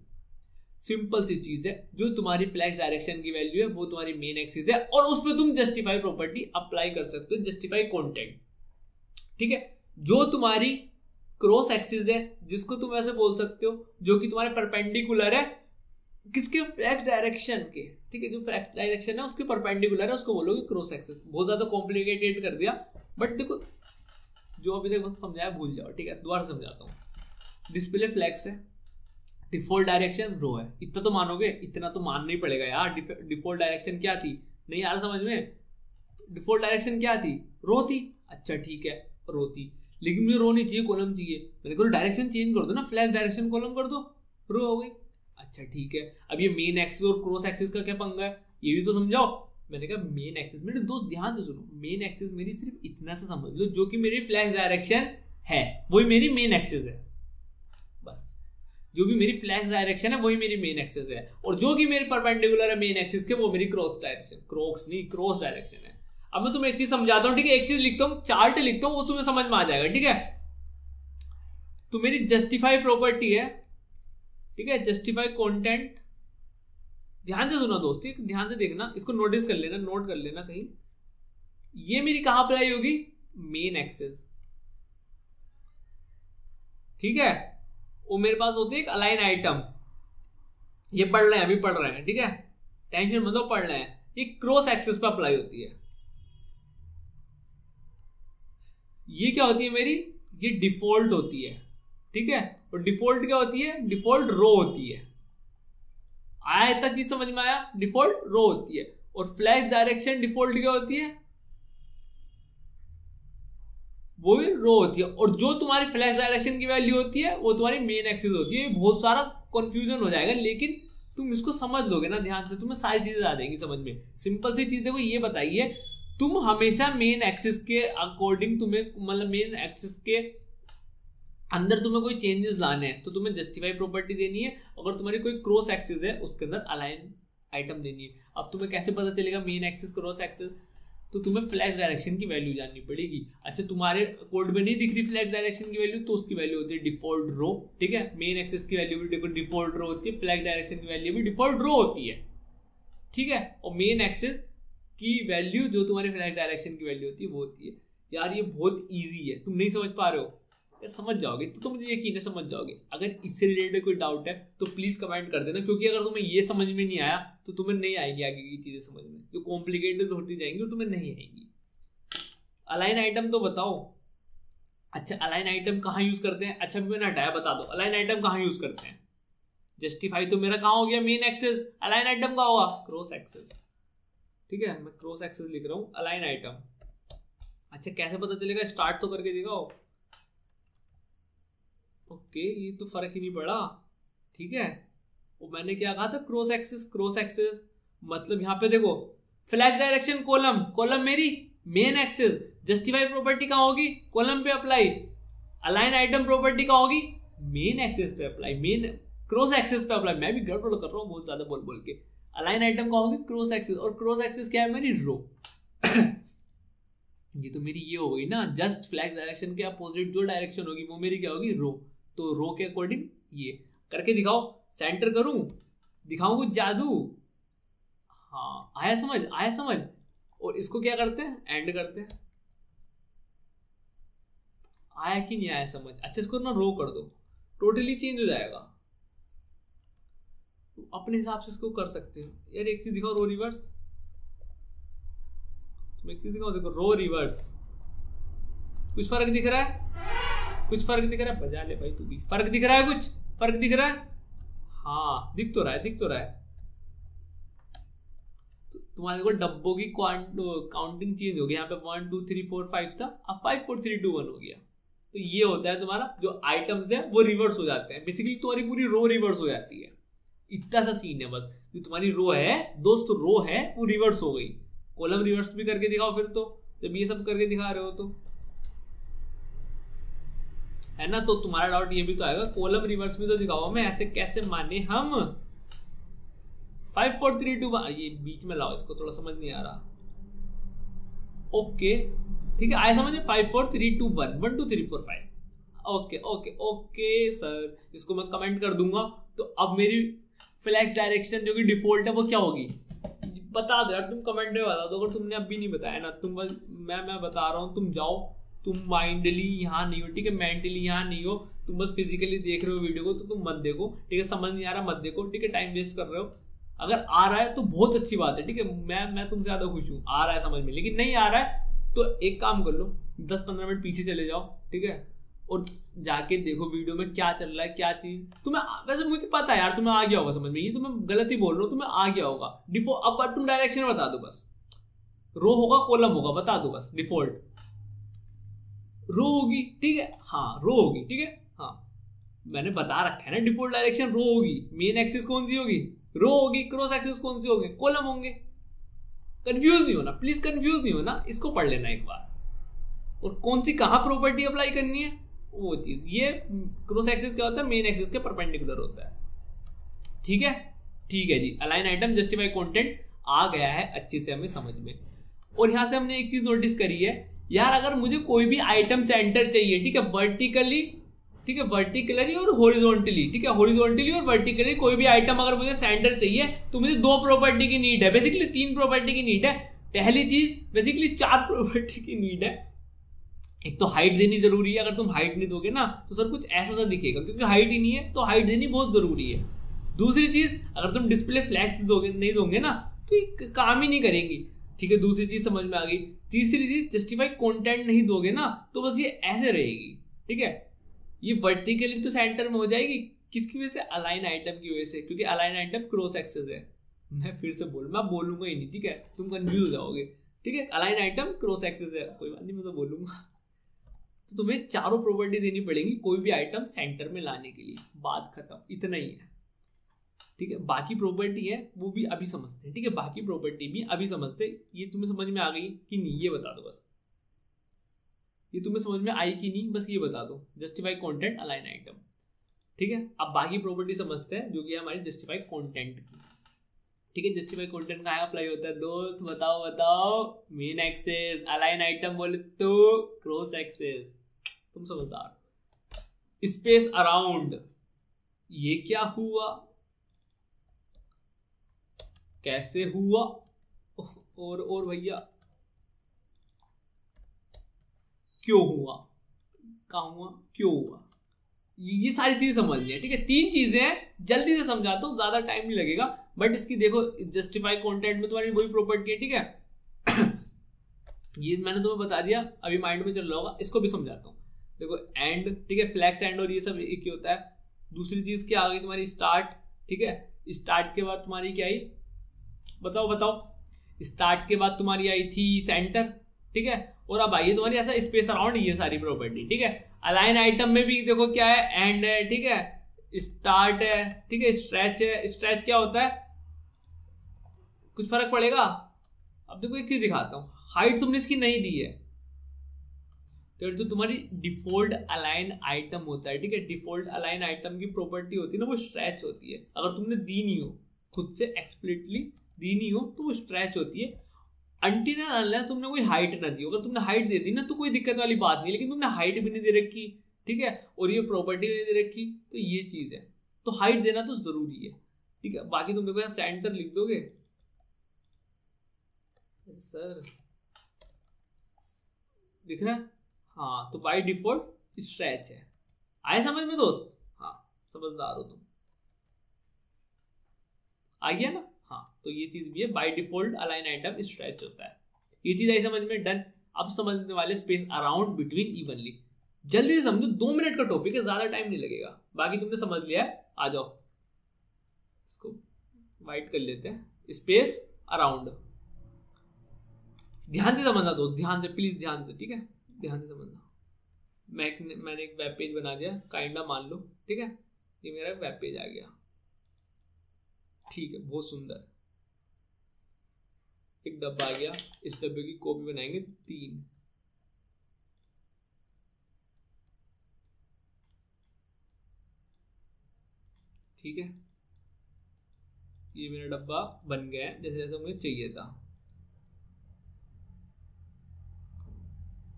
सिंपल सी चीज है, जो तुम्हारी फ्लैक्स डायरेक्शन की वैल्यू है वो तुम्हारी मेन एक्सिस है, और उस पर तुम जस्टिफाई प्रॉपर्टी अप्लाई कर सकते हो, जस्टिफाई कंटेंट, ठीक है। जो तुम्हारी क्रॉस एक्सिस है, जिसको तुम ऐसे बोल सकते हो, जो कि तुम्हारे परपेंडिकुलर है किसके, फ्लैक्स डायरेक्शन के, ठीक है, जो फ्लैक्स डायरेक्शन है उसके परपेंडिकुलर है, उसको बोलोगे क्रॉस एक्सिस। बहुत ज्यादा कॉम्प्लिकेटेड कर दिया, बट देखो जो अभी तक बस समझाया भूल जाओ, ठीक है, दोबारा समझाता हूँ। डिस्प्ले फ्लैक्स है, डिफॉल्ट डायरेक्शन रो है, इतना तो मानोगे, इतना तो मानना ही पड़ेगा यार। डिफॉल्ट डायरेक्शन क्या थी, नहीं आ रहा समझ में, डिफॉल्ट डायरेक्शन क्या थी, रो थी। अच्छा ठीक है रो थी, लेकिन मुझे रो नहीं चाहिए, कॉलम चाहिए। मैंने कहा डायरेक्शन चेंज कर दो ना, फ्लैग डायरेक्शन कॉलम कर दो, रो हो गई। अच्छा ठीक है, अब ये मेन एक्सिस और क्रॉस एक्सिस का क्या पंगा है, ये भी तो समझाओ। मैंने कहा मेन एक्सिस, मेरे दोस्त ध्यान से सुनो, मेन एक्सिस मेरी सिर्फ इतना से समझ लो, जो कि मेरी फ्लैग डायरेक्शन है वही मेरी मेन एक्सिस है, बस। जो भी मेरी फ्लैक्स डायरेक्शन है वही मेरी मेन एक्सिस है, और जो कि मेरे परपेंडिकुलर है मेन एक्सिस के वो मेरी क्रॉस डायरेक्शन, क्रॉस नहीं क्रॉस डायरेक्शन है। अब मैं तुम्हें एक चीज समझाता हूं, ठीक है, एक चीज लिखता हूं, चार्ट लिखता हूं, वो तुम्हें समझ में आ जाएगा, ठीक है। तो मेरी जस्टिफाई प्रॉपर्टी है, ठीक है, जस्टिफाई कंटेंट। ध्यान से सुना दोस्त, ध्यान से देखना, इसको नोटिस कर लेना, नोट कर लेना कहीं। ये मेरी कहां अप्लाई होगी, मेन एक्सिस, ठीक है। वो मेरे पास होती है एक अलाइन आइटम, ये पढ़ रहे हैं, अभी पढ़ रहे हैं, ठीक है, टेंशन मत लो, पढ़ रहे हैं। ये क्रॉस एक्सिस पे अप्लाई होती है। ये क्या होती है मेरी, ये डिफॉल्ट होती है, ठीक है। और डिफॉल्ट क्या होती है, डिफॉल्ट रो होती है। आया इतना चीज समझ में आया, डिफॉल्ट रो होती है। और फ्लैश डायरेक्शन डिफॉल्ट क्या होती है, वो भी रो होती है। और जो तुम्हारी फ्लैश डायरेक्शन की वैल्यू होती है वो तुम्हारी मेन एक्सिस होती है। बहुत सारा कंफ्यूजन हो जाएगा, लेकिन तुम इसको समझ लोगे ना ध्यान से, तुम्हें सारी चीजें आ जाएंगी समझ में। सिंपल सी चीज देखो, ये बताइए, तुम हमेशा मेन एक्सिस के अकॉर्डिंग, तुम्हें मतलब मेन एक्सिस के अंदर तुम्हें कोई चेंजेस लाने हैं तो तुम्हें जस्टिफाई प्रॉपर्टी देनी है। अगर तुम्हारी कोई क्रॉस एक्सिस है उसके अंदर अलाइन आइटम देनी है। अब तुम्हें कैसे पता चलेगा मेन एक्सिस क्रॉस एक्सिस, तो तुम्हें फ्लैग डायरेक्शन की वैल्यू जाननी पड़ेगी। अच्छा तुम्हारे कोड में नहीं दिख रही फ्लैग डायरेक्शन की वैल्यू, तो उसकी वैल्यू होती है डिफॉल्ट रो, ठीक है। मेन एक्सेस की वैल्यू भी डिफॉल्ट रो होती है, फ्लैग डायरेक्शन की वैल्यू भी डिफॉल्ट रो होती है, ठीक है। और मेन एक्सेस की वैल्यू जो तुम्हारे फ्लैग डायरेक्शन की वैल्यू होती है वो होती है। यार ये बहुत ईजी है, तुम नहीं समझ पा रहे हो यार, समझ जाओगे तो मुझे यकीन है समझ जाओगे। अगर इससे रिलेटेड कोई डाउट है तो प्लीज कमेंट कर देना, क्योंकि अगर तुम्हें ये समझ में नहीं आया तो तुम्हें नहीं आएगी आगे की चीजें समझ में, जो कॉम्प्लिकेटेड होती जाएंगी और तुम्हें नहीं आएंगी। अलाइन आइटम तो बताओ। अच्छा अलाइन आइटम कहाँ यूज करते हैं, अच्छा मैंने हटाया, बता दो अलाइन आइटम कहाँ यूज करते हैं। जस्टिफाई तो मेरा कहाँ हो गया, मेन एक्सेस। अलाइन आइटम का होगा क्रॉस एक्सेस, ठीक है। मैं क्रॉस एक्सेस लिख रहा हूँ, अलाइन आइटम। अच्छा कैसे पता चलेगा, स्टार्ट तो करके दिखाओ। ओके ये तो फर्क ही नहीं पड़ा, ठीक है। वो मैंने क्या कहा था, क्रॉस एक्सेस। क्रॉस एक्सेस मतलब यहाँ पे देखो फ्लैग डायरेक्शन कॉलम, कॉलम मेरी मेन एक्सेस। जस्टिफाई प्रॉपर्टी कहाँ होगी, कॉलम पे अप्लाई। अलाइन आइटम प्रॉपर्टी कहाँ होगी, मेन एक्सेस पे अप्लाई, मेन क्रॉस एक्सेस पे अप्लाई। मैं भी गड़बड़ कर रहा हूँ बहुत ज्यादा बोल बोल के। अलाइन आइटम कहाँ होगी, क्रॉस एक्सेस, और क्रॉस एक्सेस क्या है मेरी, रो। ये तो मेरी ये हो गई ना, जस्ट फ्लैग डायरेक्शन के अपोजिट जो डायरेक्शन होगी वो मेरी क्या होगी, रो। तो रो के अकॉर्डिंग ये करके दिखाओ, सेंटर करूं, दिखाऊं कुछ जादू। हाँ आया समझ, आया समझ। और इसको क्या करते हैं, एंड करते हैं। आया कि नहीं आया समझ। अच्छा इसको ना रो कर दो, टोटली चेंज हो जाएगा। तो अपने हिसाब से इसको कर सकते हो। यार एक चीज दिखाओ, रो रिवर्स। तुम एक चीज दिखाओ, देखो रो रिवर्स, कुछ फर्क दिख रहा है, कुछ फर्क दिख रहा है। बजा ले भाई तू भी, फर्क दिख रहा है, कुछ फर्क दिख रहा है। हाँ दिख तो रहा है, दिख तो रहा है। तो तुम्हारे देखो डब्बों की काउंटिंग चेंज हो गई। यहाँ पे 1 2 3 4 5 था, अब 5 4 3 2 1 हो गया। तो ये होता है तुम्हारा जो आइटम्स है वो रिवर्स हो जाते हैं। बेसिकली तुम्हारी पूरी रो रिवर्स हो जाती है। इतना सा सीन है बस। जो तुम्हारी रो है दोस्त, रो है वो रिवर्स हो गई। कॉलम रिवर्स भी करके दिखाओ फिर तो, जब ये सब करके दिखा रहे हो तो, है ना। तो तुम्हारा डाउट ये भी तो आएगा, कॉलम रिवर्स भी तो दिखाओ हमें, ऐसे कैसे माने हम। 5 4 3 2 1, ये बीच में लाओ, इसको थोड़ा समझ नहीं आ रहा। ओके ठीक है, आए समझ में। 5 4 3 2 1 1 2 3 4 5। ओके ओके ओके सर, इसको मैं कमेंट कर दूंगा। तो अब मेरी फ्लैग डायरेक्शन जो कि डिफॉल्ट है वो क्या होगी, बता दो यार, तुम कमेंट में बता दो। अगर तुमने अभी नहीं बताया ना, तुम बस मैं बता रहा हूँ, तुम जाओ, तुम माइंडली यहाँ नहीं हो, ठीक है, मेंटली यहाँ नहीं हो, तुम बस फिजिकली देख रहे हो वीडियो को, तो तुम मत देखो, ठीक है। समझ नहीं आ रहा मत देखो, ठीक है, टाइम वेस्ट कर रहे हो। अगर आ रहा है तो बहुत अच्छी बात है, ठीक है, मैं तुमसे ज्यादा खुश हूँ, आ रहा है समझ में। लेकिन नहीं आ रहा है तो एक काम कर लो, 10-15 मिनट पीछे चले जाओ, ठीक है, और जाके देखो वीडियो में क्या चल रहा है, क्या चीज तुम्हें। वैसे मुझे पता है यार तुम्हें आ गया होगा समझ में, ये तो मैं गलत ही बोल रहा हूँ, तुम्हें आ गया होगा। अब तुम डायरेक्शन बता दो बस, रो होगा कॉलम होगा, बता दो बस। डिफॉल्ट रो होगी, ठीक है, हाँ रो होगी, ठीक है, हाँ मैंने बता रखा है ना, डिफॉल्ट डायरेक्शन रो होगी। मेन एक्सिस कौन सी होगी, रो होगी। क्रॉस एक्सिस कौन सी होगी, कॉलम होंगे। कंफ्यूज नहीं होना प्लीज, कंफ्यूज नहीं होना, इसको पढ़ लेना एक बार। और कौन सी कहाँ प्रॉपर्टी अप्लाई करनी है वो चीज, ये क्रॉस एक्सिस क्या होता है, मेन एक्सिस के परपेंडिकुलर होता है, ठीक है। ठीक है जी, अलाइन आइटम जस्टिफाई कंटेंट आ गया है अच्छे से हमें समझ में। और यहां से हमने एक चीज नोटिस करी है यार, अगर मुझे कोई भी आइटम सेंटर चाहिए, ठीक है, वर्टिकली, ठीक है, वर्टिकली और हॉरिजॉन्टली, ठीक है, हॉरिजॉन्टली और वर्टिकली कोई भी आइटम अगर मुझे सेंटर चाहिए तो मुझे 2 प्रॉपर्टी की नीड है, बेसिकली 3 प्रॉपर्टी की नीड है। पहली चीज बेसिकली 4 प्रॉपर्टी की नीड है। एक तो हाइट देनी जरूरी है, अगर तुम हाइट नहीं दोगे ना तो सर कुछ ऐसा सा दिखेगा, क्योंकि हाइट ही नहीं है तो हाइट देनी बहुत जरूरी है। दूसरी चीज, अगर तुम डिस्प्ले फ्लैग्स नहीं दोगे ना तो ये काम ही नहीं करेंगी, ठीक है, दूसरी चीज समझ में आ गई। तीसरी चीज, जस्टिफाई कंटेंट नहीं दोगे ना तो बस ये ऐसे रहेगी, ठीक है, ये वर्टिकली तो सेंटर में हो जाएगी। किसकी वजह से, अलाइन आइटम की वजह से, क्योंकि अलाइन आइटम क्रॉस एक्सेस है। मैं फिर से मैं बोलूंगा ही नहीं, ठीक है, तुम कंफ्यूज हो जाओगे, ठीक है। अलाइन आइटम क्रॉस एक्सेस है, कोई बात नहीं, मैं तो बोलूंगा। तो तुम्हें चारों प्रॉपर्टी देनी पड़ेगी कोई भी आइटम सेंटर में लाने के लिए, बात खत्म, इतना ही है, ठीक है। बाकी प्रॉपर्टी है वो भी अभी समझते हैं, ठीक है, बाकी प्रॉपर्टी भी अभी समझते हैं। ये तुम्हें समझ में आ गई कि नहीं ये बता दो बस, ये तुम्हें समझ में आई कि नहीं बस ये बता दो। जस्टिफाई कंटेंट अलाइन आइटम, ठीक है। अब बाकी प्रॉपर्टी समझते हैं जो कि हमारी जस्टिफाई कंटेंट की। ठीक है। जस्टिफाई कंटेंट कहाँ अप्लाई होता है दोस्त, बताओ बताओ। मेन एक्सेस, अलाइन आइटम बोले तो क्रॉस एक्सेस, तुम समझदार। स्पेस अराउंड, ये क्या हुआ, कैसे हुआ, और भैया क्यों हुआ, कहाँ हुआ, क्यों हुआ, ये सारी चीजें समझनी है। ठीक है, 3 चीजें हैं, जल्दी से समझाता हूँ, ज्यादा टाइम नहीं लगेगा। बट इसकी देखो, जस्टिफाई कंटेंट में तुम्हारी वही प्रॉपर्टी है। ठीक है ये मैंने तुम्हें बता दिया, अभी माइंड में चल रहा होगा, इसको भी समझाता हूँ। देखो एंड, ठीक है, फ्लैक्स एंड और ये सब एक ही होता है। दूसरी चीज क्या आ गई तुम्हारी, स्टार्ट। ठीक है, स्टार्ट के बाद तुम्हारी क्या आई, बताओ बताओ। स्टार्ट के बाद तुम्हारी आई थी सेंटर। ठीक है, और अब आइए तुम्हारी ऐसा स्पेस अराउंड, ये सारी प्रॉपर्टी। ठीक है, अलाइन आइटम में भी देखो क्या है, एंड है। ठीक है, स्टार्ट है। ठीक है, स्ट्रेच है। स्ट्रेच क्या होता है, कुछ फर्क पड़ेगा। अब देखो एक चीज दिखाता हूं, हाइट तुमने इसकी नहीं दी है, तो जो तुम्हारी डिफॉल्ट अलाइन आइटम होता है, ठीक है, डिफॉल्ट अलाइन आइटम की प्रॉपर्टी होती है ना, वो स्ट्रेच होती है। अगर तुमने दी नहीं हो, खुद से एक्सप्लिसिटली दी नहीं हो, तो वो स्ट्रेच होती है। अनटिल एंड अनलेस तुमने कोई हाइट ना दी। अगर तुमने हाइट दे दी ना तो कोई दिक्कत वाली बात नहीं, लेकिन तुमने हाइट भी नहीं दे रखी, ठीक है, और ये प्रॉपर्टी नहीं दे रखी, तो ये चीज है। तो हाइट देना तो जरूरी है। ठीक है, बाकी तुम देखो यहाँ सेंटर लिख दोगे सर, दिख रहा है, हाँ, तो बाय डिफॉल्ट स्ट्रेच है। आए समझ में दोस्त, हाँ समझदार हो तुम, आ गया ना। हाँ, तो ये चीज भी है, by default align item stretch होता है। ये चीज आई समझ में, डन। अब समझने वाले स्पेस अराउंड बिटवीन इवनली, जल्दी से समझो, 2 मिनट का टॉपिक है, ज्यादा टाइम नहीं लगेगा। बाकी तुमने समझ लिया है, आ जाओ, इसको वाइट कर लेते हैं। स्पेस अराउंड, ध्यान से समझना दोस्त, ध्यान से, प्लीज ध्यान से। ठीक है, ध्यान से समझना। मैंने एक वेब पेज बना दिया, काइंडा मान लो। ठीक है, ये मेरा वेब पेज आ गया। ठीक है, बहुत सुंदर, एक डब्बा आ गया। इस डब्बे की कॉपी बनाएंगे 3। ठीक है, ये मेरा डब्बा बन गया है जैसे जैसे मुझे चाहिए था।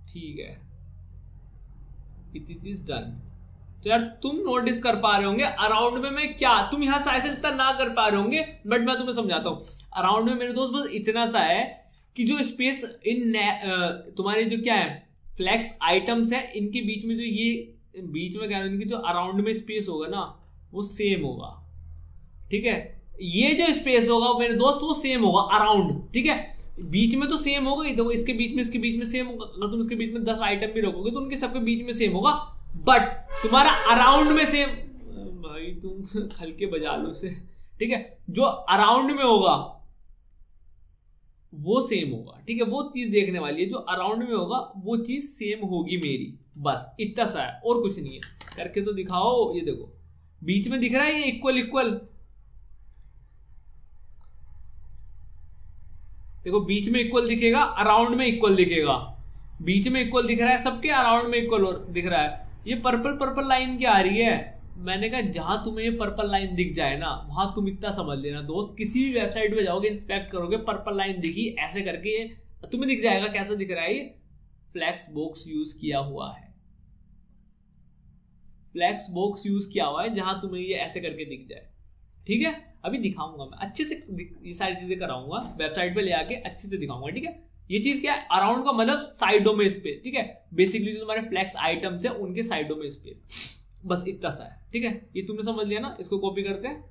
ठीक है, इतनी चीज डन। तो यार तुम नोटिस कर पा रहे होंगे अराउंड में मैं क्या, तुम यहां शायद इतना ना कर पा रहे होंगे, बट मैं तुम्हें समझाता हूं। अराउंड में मेरे दोस्त बस इतना सा है कि जो स्पेस इन तुम्हारे जो क्या है फ्लैक्स आइटम्स है, इनके बीच में जो ये बीच में क्या है, इनकी जो अराउंड में स्पेस होगा ना, वो सेम होगा। ठीक है, ये जो स्पेस होगा मेरे दोस्त वो सेम होगा अराउंड। ठीक है, बीच में तो सेम होगा, तो इसके बीच में, इसके बीच में सेम होगा। अगर तुम इसके बीच में 10 आइटम भी रखोगे तो उनके सबके बीच में सेम होगा, बट तुम्हारा अराउंड में सेम, भाई तुम हल्के बजा लो उसे। ठीक है, जो अराउंड में होगा वो सेम होगा। ठीक है, वो चीज देखने वाली है, जो अराउंड में होगा वो चीज सेम होगी मेरी, बस इतना सा है, और कुछ नहीं है। करके तो दिखाओ, ये देखो बीच में दिख रहा है ये इक्वल इक्वल, देखो बीच में इक्वल दिखेगा, अराउंड में इक्वल दिखेगा। बीच में इक्वल दिख रहा है सबके, अराउंड में इक्वल दिख रहा है। ये पर्पल पर्पल लाइन क्या आ रही है, मैंने कहा जहां तुम्हें ये पर्पल लाइन दिख जाए ना, वहां तुम इतना समझ लेना दोस्त, किसी भी वेबसाइट पे जाओगे, इंस्पेक्ट करोगे, पर्पल लाइन दिखी ऐसे करके, ये तुम्हें दिख जाएगा कैसा दिख रहा है, ये फ्लैक्स बॉक्स यूज किया हुआ है। फ्लैक्स बॉक्स यूज किया हुआ है जहां तुम्हें ये ऐसे करके दिख जाए। ठीक है, अभी दिखाऊंगा मैं अच्छे से, ये सारी चीजें कराऊंगा, वेबसाइट पे ले आके अच्छे से दिखाऊंगा। ठीक है, ये चीज क्या है, अराउंड का मतलब साइडों में स्पेस। ठीक है, बेसिकली जो तुम्हारे फ्लैक्स आइटम्स है उनके साइडों में स्पेस, बस इतना सा है। ठीक है, ये तुमने समझ लिया ना। इसको कॉपी करते हैं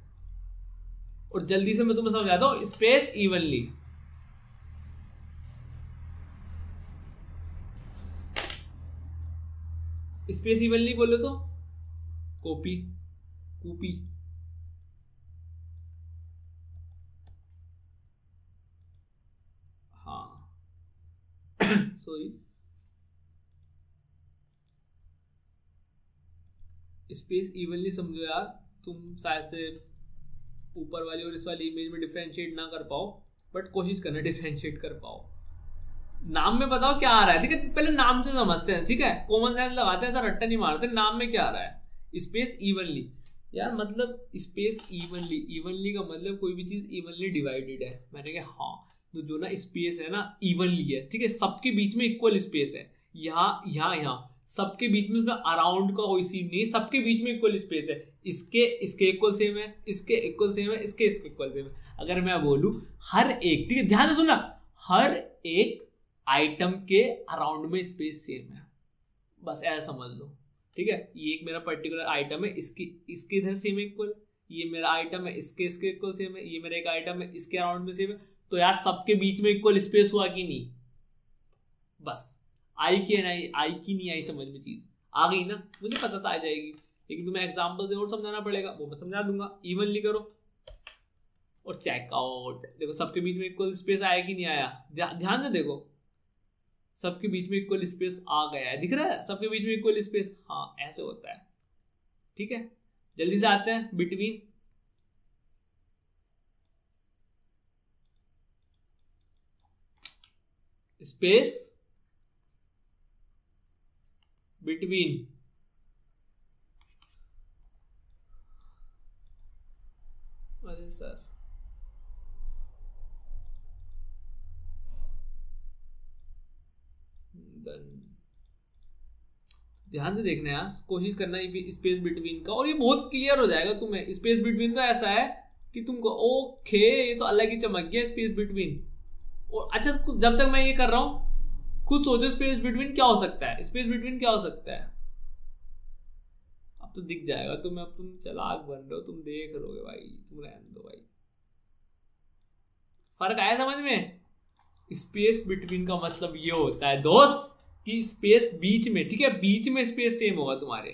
और जल्दी से मैं तुम्हें समझाता हूं। स्पेस इवनली, स्पेस इवनली बोले तो copy copy, sorry, space evenly समझो यार। तुम शायद से ऊपर वाली और इस वाली इमेज में डिफरेंशिएट ना कर पाओ, बट कोशिश करना डिफरेंशिएट कर पाओ। नाम में बताओ क्या आ रहा है। ठीक है, पहले नाम से समझते हैं। ठीक है, कॉमन सेंस लगाते हैं, ऐसा रट्टा नहीं मारते। नाम में क्या आ रहा है, स्पेस इवनली। यार मतलब स्पेस इवनली का मतलब कोई भी चीज इवनली डिवाइडेड है। मैंने कहा हाँ, तो जो ना स्पेस है ना इवनली है, ठीक है, सबके बीच में इक्वल स्पेस है। यहाँ सबके बीच में, उसमें अराउंड का कोई सीन नहीं है, सबके बीच में इक्वल स्पेस है। इसके इक्वल सेम है, इसके इक्वल सेम है, इसके इक्वल सेम है। अगर मैं बोलूं हर एक, ठीक है ध्यान से सुनना, हर एक आइटम के अराउंड में स्पेस सेम है, बस ऐसा समझ लो, ठीक है। ये एक मेरा पर्टिकुलर आइटम है, इसके इधर सेम इक्वल, ये मेरा आइटम है, इसके इक्वल सेम है, ये मेरा एक आइटम है, इसके अराउंड में सेम है। तो यार सबके बीच में इक्वल स्पेस हुआ कि नहीं? बस आई की नहीं आई समझ में चीज आ गई ना? मुझे पता तो आ जाएगी, लेकिन तुम्हें एग्जांपल से और समझाना पड़ेगा, वो मैं समझा दूंगा। इवनली करो और चेकआउट, देखो सबके बीच में इक्वल स्पेस आया कि नहीं आया? ध्यान से देखो, सबके बीच में इक्वल स्पेस आ गया है, दिख रहा है सबके बीच में इक्वल स्पेस। हाँ ऐसे होता है, ठीक है। जल्दी से आते हैं बिटवीन। स्पेस बिटवीन, अरे सर ध्यान से देखना यार, कोशिश करना स्पेस बिटवीन का, और ये बहुत क्लियर हो जाएगा तुम्हें। स्पेस बिटवीन तो ऐसा है कि तुमको ओके, ये तो अलग ही चमक गया स्पेस बिटवीन। और अच्छा, जब तक मैं ये कर रहा हूं खुद सोचो स्पेस बिटवीन क्या हो सकता है, स्पेस बिटवीन क्या हो सकता है। अब तो दिख जाएगा तुम्हें, अब तुम चालाक बन रहे हो, तुम देख रहोगे भाई, तुम रहने दो भाई। फर्क आया समझ में? स्पेस बिटवीन का मतलब ये होता है दोस्त कि स्पेस बीच में, ठीक है, बीच में स्पेस सेम होगा तुम्हारे।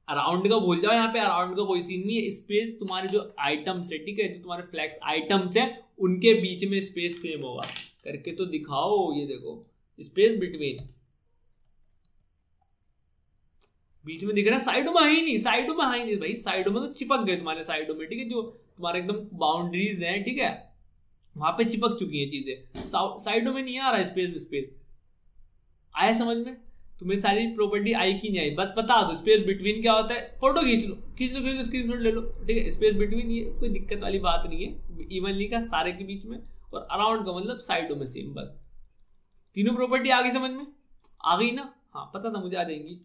अराउंड का भूल जाओ, यहाँ पे अराउंड का कोई सीन नहीं है। स्पेस तुम्हारे जो आइटम्स है, ठीक है, जो तुम्हारे फ्लैक्स आइटम्स है उनके बीच में स्पेस सेम होगा। करके तो दिखाओ, ये देखो स्पेस बिटवीन, बीच में दिख रहा है, साइडों में है ही नहीं, साइडों में है ही नहीं भाई, साइडों में तो चिपक गए तुम्हारे साइडों में, ठीक है, जो तुम्हारे एकदम बाउंड्रीज हैं, ठीक है, वहां पे चिपक चुकी हैं चीजें, साइडों में नहीं आ रहा स्पेस। आया समझ में? तुम्हें सारी प्रॉपर्टी आई कि नहीं आई, बस बता दो स्पेस बिटवीन क्या होता है। फोटो खींच लो, स्क्रीनशॉट ले लो, ठीक है। स्पेस बिटवीन ये कोई दिक्कत वाली बात नहीं है, इवनली का सारे के बीच में, और अराउंड का मतलब साइडों में सेम। बस तीनों प्रॉपर्टी आ गई समझ में? आ गई ना? हाँ पता था मुझे आ जाएंगी,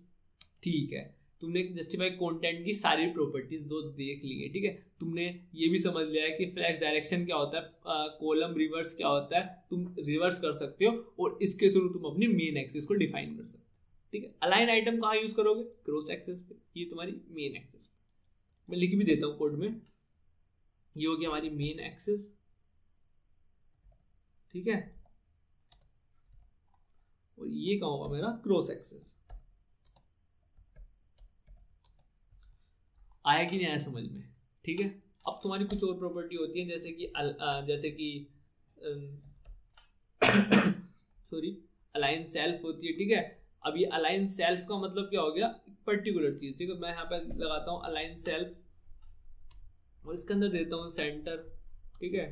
ठीक है। तुमने जस्टिफाई कंटेंट की सारी प्रॉपर्टीज दो देख ली है, ठीक है। तुमने ये भी समझ लिया है कि फ्लैक्स डायरेक्शन क्या होता है, कॉलम रिवर्स क्या होता है, तुम रिवर्स कर सकते हो, और इसके थ्रू तुम अपनी मेन एक्सिस को डिफाइन कर सकते हो, ठीक है। अलाइन आइटम कहाँ यूज करोगे? क्रॉस एक्सिस पे, ये तुम्हारी मेन एक्सिस। मैं लिख भी देता हूँ कोड में, ये हो गया हमारी मेन एक्सिस, ठीक है, और ये कहाँ होगा मेरा क्रॉस एक्सिस। आया कि नहीं आया समझ में? ठीक है। अब तुम्हारी कुछ और प्रॉपर्टी होती है, जैसे कि सॉरी अलाइन सेल्फ होती है, ठीक है। अब ये अलाइन सेल्फ का मतलब क्या हो गया? पर्टिकुलर चीज, ठीक है। मैं यहाँ पे लगाता हूँ अलाइन सेल्फ, और इसके अंदर देता हूँ सेंटर, ठीक है,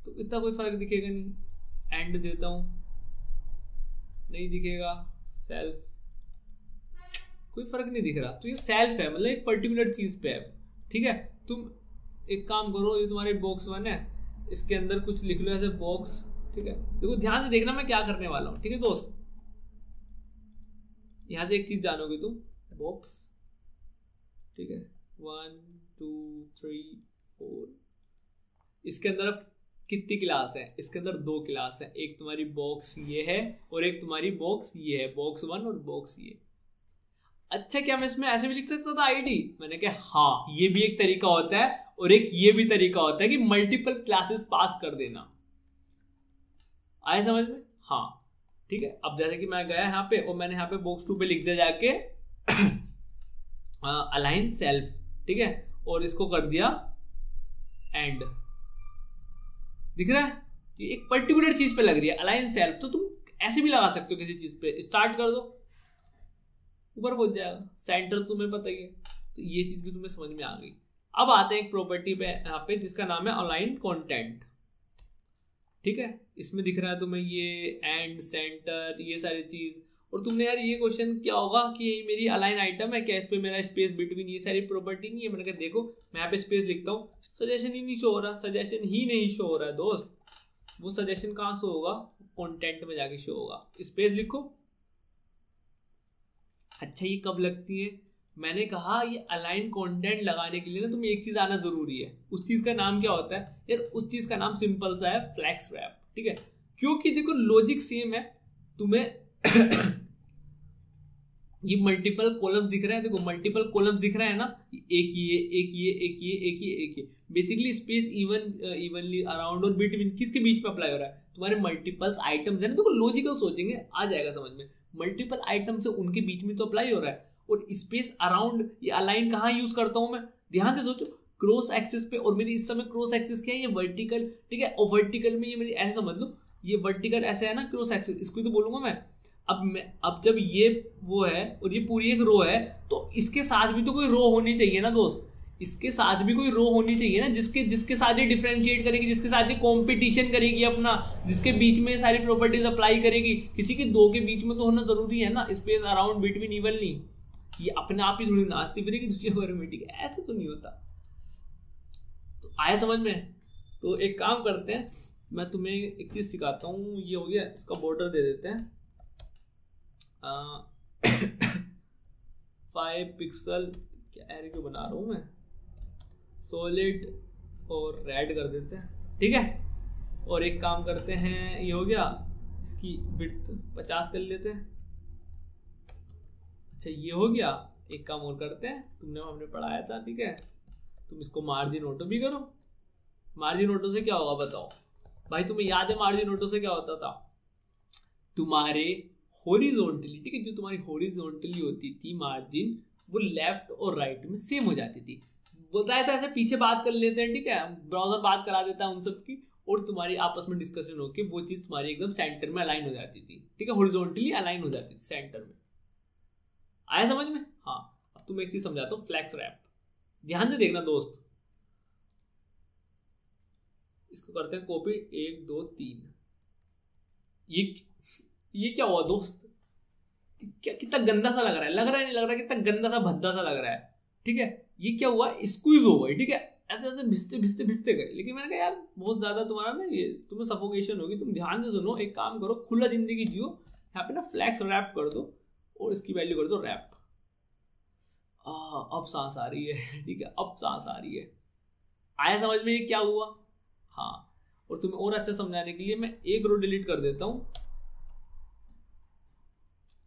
तो इतना कोई फर्क दिखेगा नहीं। एंड देता हूँ, नहीं दिखेगा। सेल्फ, कोई फर्क नहीं दिख रहा, तो ये सेल्फ है, मतलब एक पर्टिकुलर चीज पे है, ठीक है। तुम एक काम करो, ये तुम्हारे बॉक्स 1 है, इसके अंदर कुछ लिख लो ऐसे बॉक्स, ठीक है। देखो ध्यान से देखना मैं क्या करने वाला हूँ, ठीक है दोस्त। यहां से एक चीज जानोगे तुम, बॉक्स, ठीक है, 1 2 3 4। इसके अंदर अब कितनी क्लास है? इसके अंदर 2 क्लास है, एक तुम्हारी बॉक्स ये है और एक तुम्हारी बॉक्स ये है, बॉक्स 1 और बॉक्स ये। अच्छा, क्या मैं इसमें ऐसे भी लिख सकता था आईडी? मैंने कहा हाँ, ये भी एक तरीका होता है, और एक ये भी तरीका होता है कि मल्टीपल क्लासेस पास कर देना। आए समझ में? हाँ ठीक है। अब जैसे कि मैं गया यहाँ पे और मैंने यहाँ पे बॉक्स 2 पे लिख दिया जाके अलाइन सेल्फ, ठीक है, और इसको कर दिया एंड। दिख रहा है? ये एक पर्टिकुलर चीज पे लग रही है अलाइन सेल्फ, तो तुम ऐसे भी लगा सकते हो किसी चीज पे। स्टार्ट कर दो, ऊपर पहुंच जाएगा। सेंटर तुम्हें पता ही है, तो ये चीज भी तुम्हें समझ में आ गई। अब आते हैं एक प्रॉपर्टी पे यहाँ पे जिसका नाम है अलाइन कंटेंट, ठीक है। इसमें दिख रहा है तुम्हें ये एंड, सेंटर, ये सारी चीज, और तुमने यार ये क्वेश्चन क्या होगा कि ये मेरी अलाइन आइटम है क्या, इस पे मेरा स्पेस बिटवीन ये सारी प्रॉपर्टी नहीं है। मैंने कहा देखो मैं यहाँ पे स्पेस लिखता हूँ, सजेशन ही नहीं शो हो रहा, सजेशन ही नहीं शो हो रहा है दोस्त। वो सजेशन कहाँ शो होगा, कंटेंट में जाके शो होगा। स्पेस लिखो। अच्छा ये कब लगती है, मैंने कहा ये अलाइन कंटेंट लगाने के लिए ना तुम्हें एक चीज आना जरूरी है। उस चीज का नाम क्या होता है यार, उस चीज का नाम सिंपल सा है फ्लैक्स रैप, ठीक है। क्योंकि देखो लॉजिक सेम है, तुम्हें ये मल्टीपल कॉलम्स दिख रहे हैं, देखो मल्टीपल कॉलम्स दिख रहे हैं ना, एक ये एक ये एक ये एक ये एक ये, बेसिकली स्पेस इवनली अराउंड और बिटवीन किसके बीच में अप्लाई हो रहा है, तुम्हारे मल्टीपल्स आइटम्स है ना। देखो लॉजिकल सोचेंगे आ जाएगा समझ में, मल्टीपल आइटम्स है उनके बीच में तो अप्लाई हो रहा है। और स्पेस अराउंड ये अलाइन कहाँ यूज करता हूं मैं, ध्यान से सोचो, क्रॉस एक्सिस पे। और मेरी इस समय क्रॉस एक्सिस क्या है, ये वर्टिकल, ठीक है। और वर्टिकल में ये मेरी ऐसे समझ लो, ये वर्टिकल ऐसे है ना क्रॉस एक्सिस, इसको तो बोलूंगा मैं। अब जब ये वो है और ये पूरी एक रो है, तो इसके साथ भी तो कोई रो होनी चाहिए ना दोस्त, इसके साथ भी कोई रो होनी चाहिए ना, जिसके साथ ये डिफरेंशिएट करेगी, जिसके साथ ये कंपटीशन करेगी अपना, जिसके बीच में सारी प्रॉपर्टीज अप्लाई करेगी। किसी के दो के बीच में तो होना जरूरी है ना, स्पेस अराउंड बिटवीन इवनली। ये अपने आप ही थोड़ी नाचती फिरेगी दूसरी ऑटोमेटिक, ऐसे तो नहीं होता। तो आया समझ में। तो एक काम करते हैं, मैं तुम्हें एक चीज सिखाता हूँ। ये हो गया, इसका बॉर्डर दे देते हैं 5 पिक्सल, क्या एरे क्यों बना रहा हूँ मैं, सॉलिड और रेड कर देते हैं, ठीक है। और एक काम करते हैं, ये हो गया, इसकी विड्थ 50 कर लेते हैं। अच्छा ये हो गया, एक काम और करते हैं, हमने पढ़ाया था, ठीक है। तुम इसको मार्जिन ऑटो भी करो। मार्जिन ऑटो से क्या होगा बताओ भाई, तुम्हें याद है मार्जिन ऑटो से क्या होता था, तुम्हारे हॉरिजॉन्टली, ठीक है, जो तुम्हारी हॉरिजॉन्टली होती थी मार्जिन, वो लेफ्ट और राइट में सेम हो जाती थी। बताया था ऐसे पीछे बात कर लेते हैं, ठीक है, ब्राउजर बात करा देता है उन सब की, और तुम्हारी आपस में डिस्कशन होके वो चीज तुम्हारी एकदम सेंटर में अलाइन हो जाती थी, ठीक है, हॉरिजॉन्टली अलाइन हो जाती थी सेंटर में। आया समझ में। हाँ अब तुम एक चीज समझाता हूँ, फ्लैक्स रैप, ध्यान से देखना दोस्त। इसको करते हैं कॉपी, 1 2 3। ये क्या हुआ दोस्त, क्या कितना गंदा सा लग रहा है, लग रहा है नहीं लग रहा है, कितना गंदा सा भद्दा सा लग रहा है, ठीक है। ये क्या हुआ, स्क्वीज हो गई, ठीक है, ऐसे ऐसे भिसते भिसते भिसते गए। लेकिन मैंने कहा यार बहुत ज्यादा तुम्हारा ना ये तुम्हें सफोकेशन होगी, तुम ध्यान से सुनो, एक काम करो, खुला जिंदगी जियो, यहाँ पे ना फ्लैक्स रैप कर दो और इसकी वैल्यू कर दो रैप। अब सांस आ रही है, ठीक है, अब सांस आ रही है। आया समझ में ये क्या हुआ। हाँ और तुम्हें और अच्छा समझाने के लिए मैं एक रो डिलीट कर देता हूं,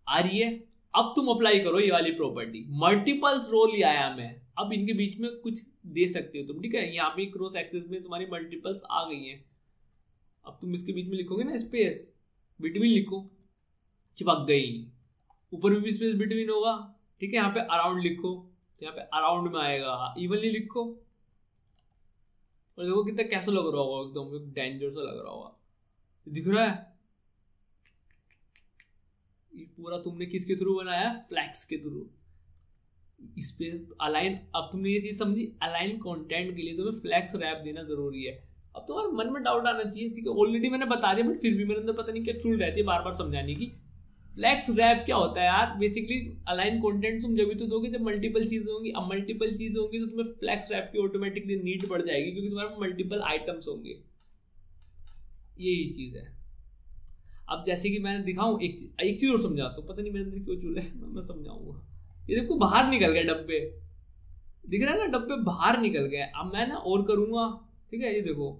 आ रही है। अब तुम अप्लाई करो ये वाली प्रॉपर्टी, मल्टीपल्स रो लिया आया मैं, अब इनके बीच में कुछ दे सकते हो तुम, ठीक है। यहाँ पे क्रॉस एक्सिस में तुम्हारी मल्टीपल्स आ गई हैं। अब तुम इसके बीच में लिखोगे ना स्पेस बिटवीन, लिखो, चिपक गई। ऊपर भी स्पेस बिटवीन होगा, ठीक है। यहाँ पे अराउंड लिखो, तो यहाँ पे अराउंड में आएगा, इवनली लिखो, और देखो कितना कैसा लग रहा होगा, एकदम डेंजर सा लग रहा होगा, दिख रहा है। ये पूरा तुमने किसके थ्रू बनाया, फ्लैक्स के थ्रू। इस पे अलाइन, अब तुमने ये चीज समझी, अलाइन कंटेंट के लिए तुम्हें फ्लैक्स रैप देना जरूरी है। अब तुम्हारे मन में डाउट आना चाहिए, ठीक है, ऑलरेडी मैंने बता दिया, बट फिर भी मेरे अंदर पता नहीं क्या चुल रहती है बार बार समझाने की। फ्लैक्स रैप क्या होता है यार, बेसिकली अलाइन कंटेंट तुम जब भी तो दोगे जब मल्टीपल चीजें होंगी। अब मल्टीपल चीजें होंगी तो तुम्हें फ्लैक्स रैप की ऑटोमेटिकली नीड बढ़ जाएगी, क्योंकि तुम्हारे पास मल्टीपल आइटम्स होंगे। यही चीज है। अब जैसे कि मैंने दिखाऊं, एक चीज और समझाता हूँ, पता नहीं मेरे अंदर क्यों चूल्हे, मैं समझाऊंगा। ये देखो बाहर निकल गए डब्बे, दिख रहा है ना, डब्बे बाहर निकल गए। अब मैं ना और करूंगा, ठीक है, ये देखो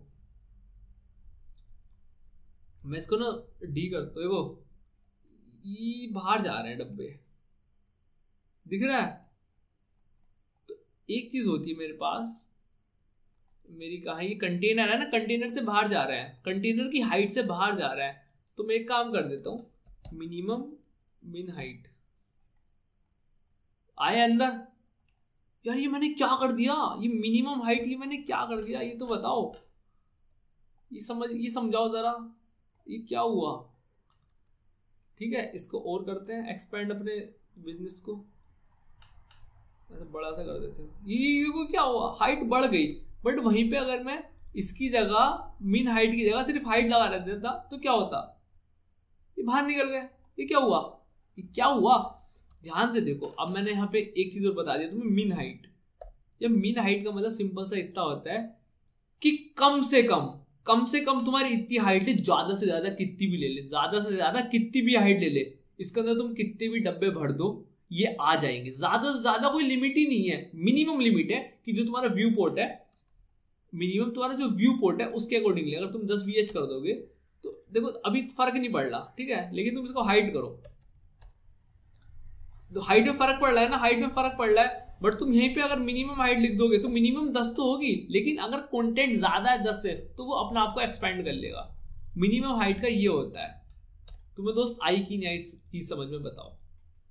मैं इसको ना डी करता हूं, देखो ये बाहर जा रहे हैं डब्बे, दिख रहा है। तो एक चीज होती है मेरे पास, मेरी कहा ये कंटेनर है ना, कंटेनर से बाहर जा रहा है, कंटेनर की हाइट से बाहर जा रहा है। तो मैं एक काम कर देता हूं, मिनिमम मिन हाइट आए अंदर। यार ये मैंने क्या कर दिया, ये मिनिमम हाइट ये मैंने क्या कर दिया, ये तो बताओ, ये समझाओ जरा, ये क्या हुआ। ठीक है, इसको और करते हैं एक्सपेंड अपने बिजनेस को, ऐसे बड़ा सा कर देते हैं। ये क्या हुआ, हाइट बढ़ गई, बट वहीं पे अगर मैं इसकी जगह मिन हाइट की जगह सिर्फ हाइट लगा देता तो क्या होता, ये बाहर निकल गए। ये क्या हुआ, क्या हुआ, ध्यान से देखो। अब मैंने यहाँ पे एक चीज और बता दिया तुम्हें, मीन हाइट। या मीन हाइट का मतलब सिंपल सा इतना होता है कि कम से कम तुम्हारी इतनी हाइट ले, ज्यादा से ज्यादा कितनी भी ले ले, ज्यादा से ज्यादा कितनी भी हाइट ले ले, इसके अंदर तुम कितने भी डब्बे भर दो ये आ जाएंगे। ज्यादा से ज्यादा कोई लिमिट ही नहीं है, मिनिमम लिमिट है कि जो तुम्हारा व्यू पोर्ट है, मिनिमम तुम्हारा जो व्यू पोर्ट है उसके अकॉर्डिंगली अगर तुम 10 VH कर दोगे तो देखो अभी फर्क नहीं पड़ रहा, ठीक है, लेकिन तुम इसको हाइट करो तो हाइट में फर्क पड़ रहा है ना, हाइट में फर्क पड़ रहा है। बट तुम यहीं पे अगर मिनिमम हाइट लिख दोगे तो मिनिमम 10 तो होगी, लेकिन अगर कंटेंट ज्यादा है 10 से तो वो अपना आप को एक्सपेंड कर लेगा। मिनिमम हाइट का ये होता है। तुम्हें दोस्त आई कि नहीं आई चीज समझ में बताओ,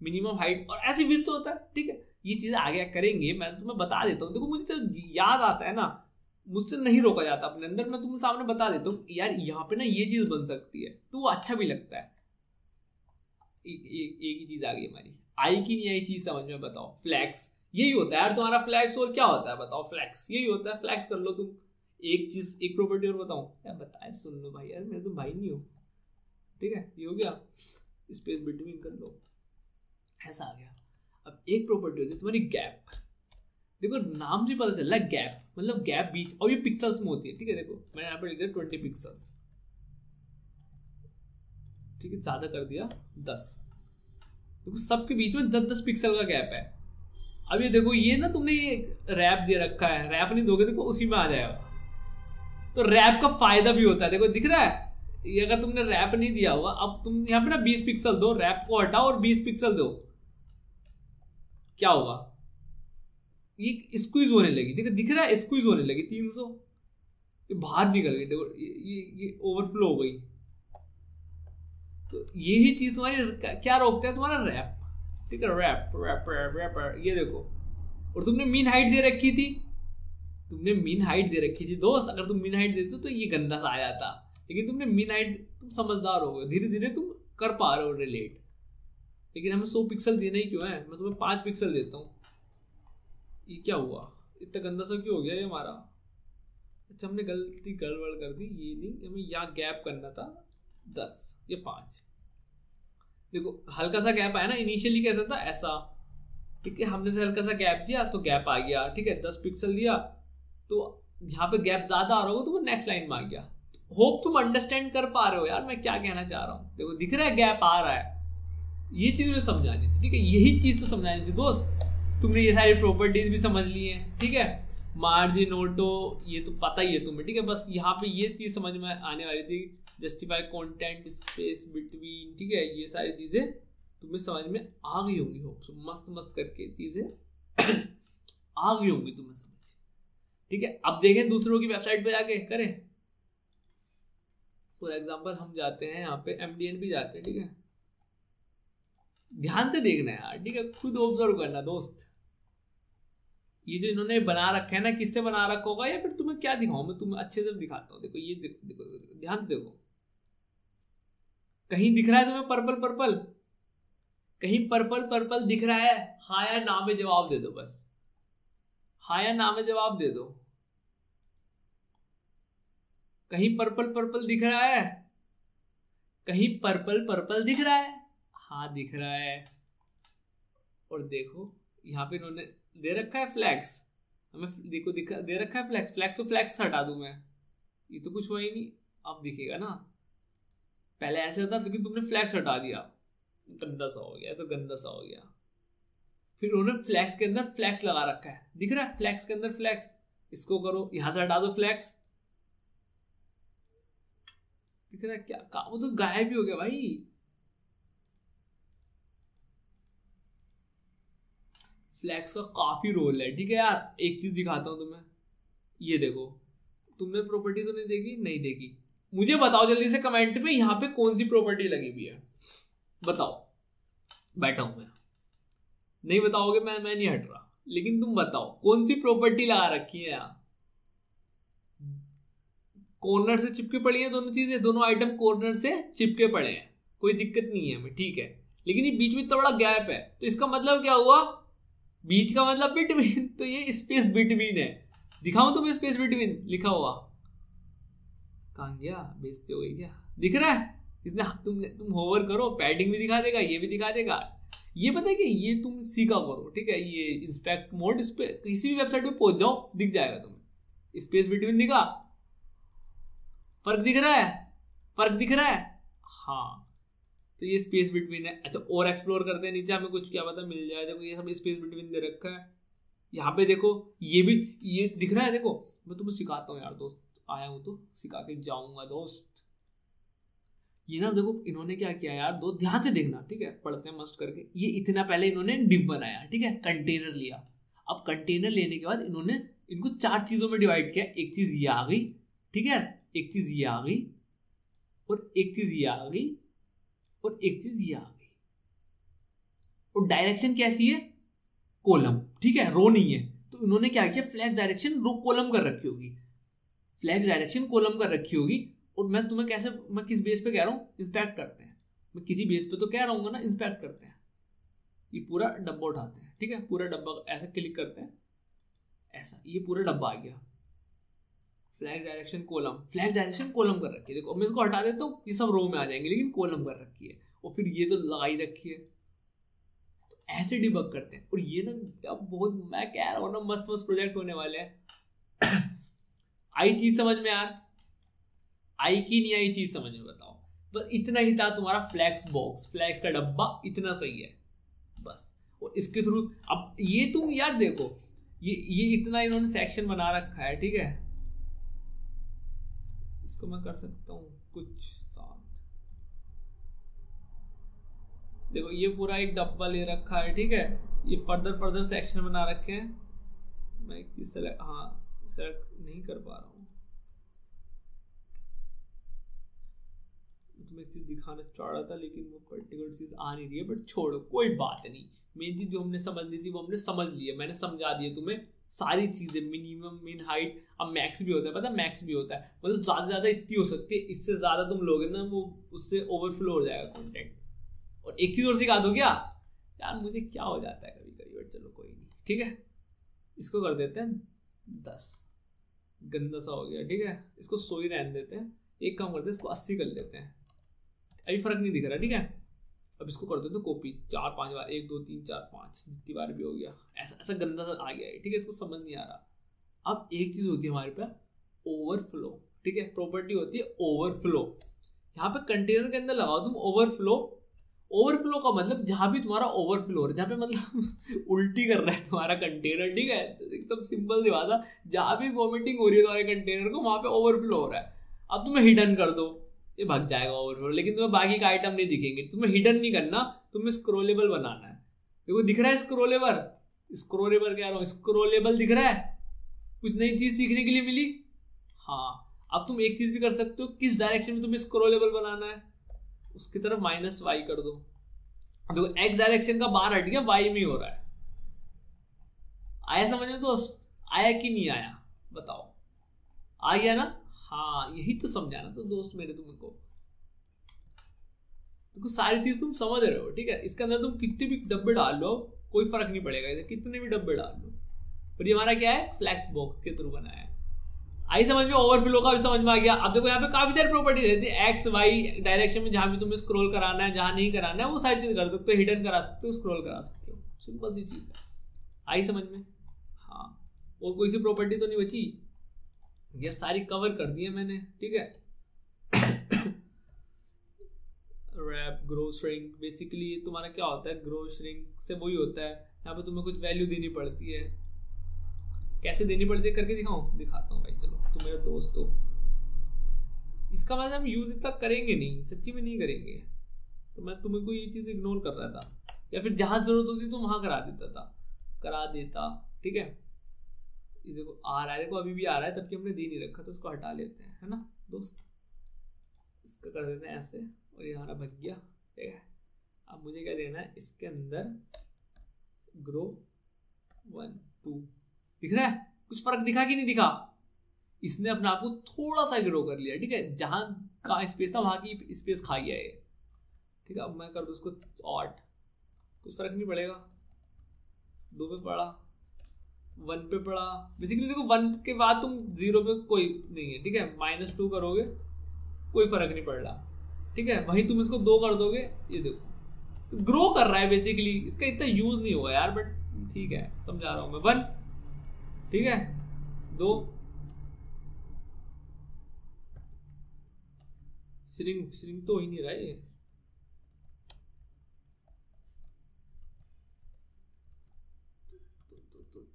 मिनिमम हाइट और ऐसे विड्थ होता है, ठीक है। ये चीजें आगे करेंगे, मैं तुम्हें बता देता हूँ। देखो मुझे तो याद आता है ना, मुझसे नहीं रोका जाता अपने अंदर, मैं तुम्हें सामने बता देता हूँ यार यहाँ पे ना ये चीज बन सकती है, तो वो अच्छा भी लगता है। एक ही चीज आ गई हमारी, आई कि नहीं आई चीज समझ में बताओ। फ्लैक्स यही होता है यार तुम्हारा, फ्लैक्स और क्या होता है बताओ, फ्लैक्स यही होता है, फ्लैक्स कर लो तुम। एक चीज, एक प्रॉपर्टी और बताऊं यार, बताए सुन लो भाई, यार मेरे तुम भाई नहीं हो, ठीक है, ये हो गया, स्पेस बिटवीन कर लो, ऐसा आ गया। अब एक प्रॉपर्टी होती है तुम्हारी गैप। देखो नाम से पता चल रहा है गैप, मतलब गैप बीच, और ये पिक्सल्स में होती है, ठीक है। देखो मैंने यहाँ पर लिख दिया 20 पिक्सल्स, ठीक है, ज्यादा कर दिया 10। देखो सबके बीच में 10-10 पिक्सल का गैप है। अब ये देखो ये ना तुमने ये रैप दे रखा है, रैप नहीं दोगे देखो उसी में आ जाएगा। तो रैप का फायदा भी होता है, देखो दिख रहा है ये, अगर तुमने रैप नहीं दिया हुआ, अब तुम यहाँ पे ना 20 पिक्सल दो, रैप को हटाओ और 20 पिक्सल दो, क्या होगा, ये स्क्वीज होने लगी, देखो दिख रहा है स्क्वीज होने लगी 300, ये बाहर निकल गई, देखो ये ओवरफ्लो हो गई। तो यही चीज तुम्हारी क्या रोकता है, तुम्हारा रैप, ठीक है, रैप रैप रैप रैप, ये देखो। और तुमने मीन हाइट दे रखी थी, तुमने मीन हाइट दे रखी थी दोस्त, अगर तुम मीन हाइट देते तो ये गंदा सा आ जाता, लेकिन तुमने मीन हाइट, तुम समझदार हो गए, धीरे धीरे तुम कर पा रहे हो रिलेट। लेकिन हमें 100 पिक्सल देना ही क्यों है, मैं तुम्हें 5 पिक्सल देता हूँ। ये क्या हुआ, इतना गंदा सा क्यों हो गया ये हमारा। अच्छा हमने गलती गड़बड़ कर दी, ये नहीं, हमें यहाँ गैप करना था 10 या 5। देखो हल्का सा गैप आया ना, इनिशियली कैसा था ऐसा, ठीक है, हमने से हल्का सा गैप दिया तो गैप आ गया, ठीक है, 10 पिक्सल दिया तो यहाँ पे गैप ज्यादा आ रहा होगा तो वो नेक्स्ट लाइन में आ गया। होप तुम अंडरस्टैंड कर पा रहे हो यार मैं क्या कहना चाह रहा हूँ। देखो दिख रहा है गैप आ रहा है, ये चीज मुझे समझानी थी, ठीक है, यही चीज तो समझानी थी दोस्त। तुमने ये सारी प्रॉपर्टीज भी समझ ली है, ठीक है, मार्जिन ऑटो ये तो पता ही है तुम्हें, ठीक है। बस यहाँ पे ये चीज समझ में आने वाली थी, जस्टिफाई कंटेंट स्पेस बिटवीन, ठीक है, ये सारी चीजें तुम्हें समझ में आ गई होंगी। होप सो मस्त मस्त करके चीजें आ गई होंगी तुम्हें समझ, ठीक है। अब देखें दूसरों की वेबसाइट पे जाके करें। फॉर एग्जांपल हम जाते हैं यहाँ पे MDN भी जाते हैं, ठीक है, ध्यान से देखना है यार, ठीक है, खुद ऑब्जर्व करना दोस्त। ये जो इन्होंने बना रखा है ना, किससे बना रखा होगा, या फिर तुम्हें क्या दिखाऊं, मैं तुम्हें अच्छे से दिखाता हूँ। देखो ये देखो ध्यान से देखो, कहीं दिख रहा है तुम्हें पर्पल पर्पल, कहीं पर्पल पर्पल दिख रहा है, हाँ या ना में जवाब दे दो, बस हाँ या ना में जवाब दे दो। कहीं पर्पल पर्पल दिख रहा है, कहीं पर्पल पर्पल दिख रहा है, हाँ दिख रहा है। और देखो यहाँ पे इन्होंने दे रखा है फ्लैक्स, हमें देखो दे रखा है फ्लैक्स, फ्लैक्स तो फ्लैक्स हटा दूं मैं, ये तो कुछ हुआ ही नहीं, अब दिखेगा ना। पहले ऐसे होता लेकिन तुमने फ्लैक्स हटा दिया, गंदा सा हो गया, तो गंदा सा हो गया। फिर उन्होंने फ्लैक्स के अंदर फ्लैक्स लगा रखा है, दिख रहा है फ्लैक्स के अंदर फ्लैक्स, इसको करो यहां से हटा दो फ्लैक्स, दिख रहा है क्या, वो तो गायब ही हो गया भाई। फ्लैक्स का काफी रोल है, ठीक है यार। एक चीज दिखाता हूं तुम्हें, ये देखो, तुमने प्रॉपर्टी तो नहीं देखी, नहीं देखी, मुझे बताओ जल्दी से कमेंट में यहाँ पे कौन सी प्रॉपर्टी लगी हुई है, बताओ। बैठा हूं मैं, नहीं बताओगे मैं नहीं हट रहा, लेकिन तुम बताओ कौन सी प्रॉपर्टी लगा रखी है यहाँ। कॉर्नर से चिपके पड़ी है दोनों चीजें, दोनों आइटम कॉर्नर से चिपके पड़े हैं, कोई दिक्कत नहीं है हमें, ठीक है। लेकिन ये बीच में इतना बड़ा गैप है, तो इसका मतलब क्या हुआ, बीच का मतलब बिटवीन, तो ये स्पेस बिटवीन है। दिखाऊं तुम्हें स्पेस बिटवीन लिखा हुआ, कहां गया, बेइज्जती हो गई क्या, दिख रहा है इसने तुम होवर करो, पैडिंग भी दिखा देगा, ये भी दिखा देगा। ये पता है कि ये तुम सीखा करो, ठीक है। ये इंस्पेक्ट मोड, इस पे किसी भी वेबसाइट पे पहुंच जाओ, दिख जाएगा तुम्हें। स्पेस बिटवीन दिखा, फर्क दिख रहा है, फर्क दिख रहा है। हाँ, तो ये स्पेस बिटवीन है। अच्छा, और एक्सप्लोर करते हैं नीचे, हमें कुछ क्या पता मिल जाए। देखो ये सब स्पेस बिटवीन दे रखा है। यहाँ पे देखो ये भी ये दिख रहा है। देखो मैं तुम्हें सिखाता हूँ यार दोस्त, आया हूँ तो सिखा के जाऊंगा दोस्त। ये ना देखो इन्होंने क्या किया यार दोस्त, ध्यान से देखना, ठीक है। पढ़ते हैं मस्त करके। ये इतना पहले इन्होंने डिव बनाया, ठीक है, कंटेनर लिया। अब कंटेनर लेने के बाद इन्होंने इनको 4 चीजों में डिवाइड किया। एक चीज ये आ गई, ठीक है, एक चीज ये आ गई, और एक चीज ये आ गई, और एक चीज ये आ गई। और डायरेक्शन कैसी है? कॉलम, ठीक है, रो नहीं है। तो इन्होंने क्या किया, फ्लैग डायरेक्शन रो कॉलम कर रखी होगी, फ्लैग डायरेक्शन कॉलम कर रखी होगी। और मैं तुम्हें कैसे, मैं किस बेस पे कह रहा हूँ, इंस्पेक्ट करते हैं। मैं किसी बेस पे तो कह रहा हूँ ना, इंस्पेक्ट करते हैं। ये पूरा डब्बा उठाते हैं, ठीक है, पूरा डब्बा ऐसे क्लिक करते हैं, ऐसा ये पूरा डब्बा आ गया। Flag direction column, flag direction column कर रखी है। देखो मैं इसको हटा देता हूँ, ये सब रो में आ जाएंगे, लेकिन कॉलम कर रखी है। और फिर ये तो लगाई रखी है। तो ऐसे डिबग करते हैं। और ये ना अब बहुत, मैं कह रहा हूँ ना, मस्त मस्त प्रोजेक्ट होने वाले हैं। आई चीज समझ में यार, आई की नहीं आई चीज समझ में, बताओ। बस इतना ही था तुम्हारा फ्लैक्स बॉक्स, फ्लैक्स का डब्बा, इतना सही है बस। और इसके थ्रू अब ये तुम यार देखो, ये इतना इन्होंने सेक्शन बना रखा है, ठीक है। इसको मैं कर सकता हूँ कुछ साथ, देखो ये पूरा एक डब्बा ले रखा है, ठीक है। ये फर्दर सेक्शन बना रखे हैं। मैं एक चीज सेलेक्ट नहीं कर पा रहा हूँ। तुम्हें एक चीज दिखाना चाह रहा था, लेकिन वो पर्टिकुलर चीज आ नहीं रही है, बट छोड़ो, कोई बात नहीं। मेन चीज जो हमने समझनी थी वो हमने समझ ली है। मैंने समझा दिया तुम्हें सारी चीजें, मिनिमम, मिन हाइट। अब मैक्स भी होता है, पता है, मैक्स भी होता है। मतलब ज्यादा से ज्यादा इतनी हो सकती है, इससे ज्यादा तुम लोगे ना, वो उससे ओवरफ्लो हो जाएगा कंटेंट। और एक चीज और सिखा दो क्या यार, मुझे क्या हो जाता है कभी कभी, बट चलो कोई नहीं, ठीक है। इसको कर देते हैं 10, गंदा सा हो गया, ठीक है। इसको 100 ही रहने देते हैं। एक काम करते हैं, इसको 80 कर लेते हैं। अभी फर्क नहीं दिख रहा, ठीक है। अब इसको कर देते हैं कॉपी 4-5 बार, 1 2 3 4 5, जितनी बार भी हो गया। ऐसा गंदा सा आ गया है, ठीक है। इसको समझ नहीं आ रहा। अब एक चीज होती है हमारे पे, ओवरफ्लो, ठीक है, प्रॉपर्टी होती है ओवरफ्लो। यहाँ पे कंटेनर के अंदर लगाओ तुम ओवरफ्लो। ओवरफ्लो का मतलब जहां भी तुम्हारा ओवरफ्लो हो रहा है, जहाँ पे मतलब उल्टी कर रहा है तुम्हारा कंटेनर, ठीक है, एकदम सिंपल सी बात है। जहां भी वॉमिटिंग हो रही है तुम्हारे कंटेनर को, वहां पे ओवरफ्लो हो रहा है। अब तुम्हें हिडन कर दो, ये भाग जाएगा ओवरफ्लो, लेकिन तुम्हें बाकी का आइटम नहीं दिखेंगे। तुम्हें हिडन नहीं करना, तुम्हें स्क्रोलेबल बनाना है। देखो दिख रहा है स्क्रोलेबल, स्क्रोलेबल कह रहा हूँ, स्क्रोलेबल दिख रहा है। कुछ नई चीज सीखने के लिए मिली। हाँ, अब तुम एक चीज भी कर सकते हो, किस डायरेक्शन में तुम्हें स्क्रोलेबल बनाना है, उसकी तरफ -y कर दो। देखो x डायरेक्शन का बाहर हट गया, y में हो रहा है। आया समझ में दोस्त? आया कि नहीं आया बताओ? आ गया ना? हाँ, यही तो समझाना तो दोस्त मेरे तुमको। तो सारी चीज तुम समझ रहे हो, ठीक है। इसके अंदर तुम कितने भी डब्बे डाल लो, कोई फर्क नहीं पड़ेगा, इधर कितने भी डब्बे डाल लो। पर ये हमारा क्या है, फ्लैक्स बॉक्स के थ्रू बनाया है। आई समझ में? ओवरफ्लो का भी समझ में आ गया। अब देखो यहाँ पे काफी सारी प्रॉपर्टी रहती है, एक्स वाई डायरेक्शन में, जहां भी तुम्हें स्क्रॉल कराना है, जहां नहीं कराना है, वो सारी चीज कर सकते हो। हिडन करा सकते हो, स्क्रॉल करा सकते हो, सिंपल सी चीज है। आई समझ में? हाँ, और कोई सी प्रॉपर्टी तो नहीं बची यार, सारी कवर कर दी है मैंने, ठीक है। रैप, ग्रो, श्रिंक, बेसिकली तुम्हारा क्या होता है, ग्रो श्रिंक से वही होता है, यहाँ पे तुम्हें कुछ वैल्यू देनी पड़ती है। कैसे देनी पड़ती है करके दिखाता हूँ भाई, चलो, तुम मेरा दोस्त हो। इसका मतलब हम यूज इतना करेंगे नहीं, सच्ची में नहीं करेंगे। तो मैं तुम्हें को ये चीज इग्नोर कर रहा था, या फिर जहां जरूरत होती तो वहां करा देता, ठीक है। ये देखो आ रहा है, देखो अभी भी आ रहा है, तब कि हमने दे नहीं रखा, तो उसको हटा लेते हैं, है ना दोस्त। इसका कर देते हैं ऐसे, और ये हमारा भग गया, ठीक है। अब मुझे क्या देना है, इसके अंदर ग्रो 1 2, दिख रहा है? कुछ फर्क दिखा कि नहीं दिखा? इसने अपने आप को थोड़ा सा ग्रो कर लिया, ठीक है। जहां का स्पेस था वहां की स्पेस खा गया है, ठीक है। अब मैं कर दूं उसको 8, कुछ फर्क नहीं पड़ेगा। 2 पे पड़ा, 1 पे पड़ा। बेसिकली देखो 1 के बाद तुम 0 पे कोई नहीं है, ठीक है। -2 करोगे, कोई फर्क नहीं पड़ रहा, ठीक है, वहीं तुम इसको 2 कर दोगे, ये देखो ग्रो कर रहा है बेसिकली। इसका इतना यूज नहीं होगा यार, बट ठीक है समझा रहा हूं मैं। 1, ठीक है, 2, श्रिंक तो हो ही नहीं रहा ये।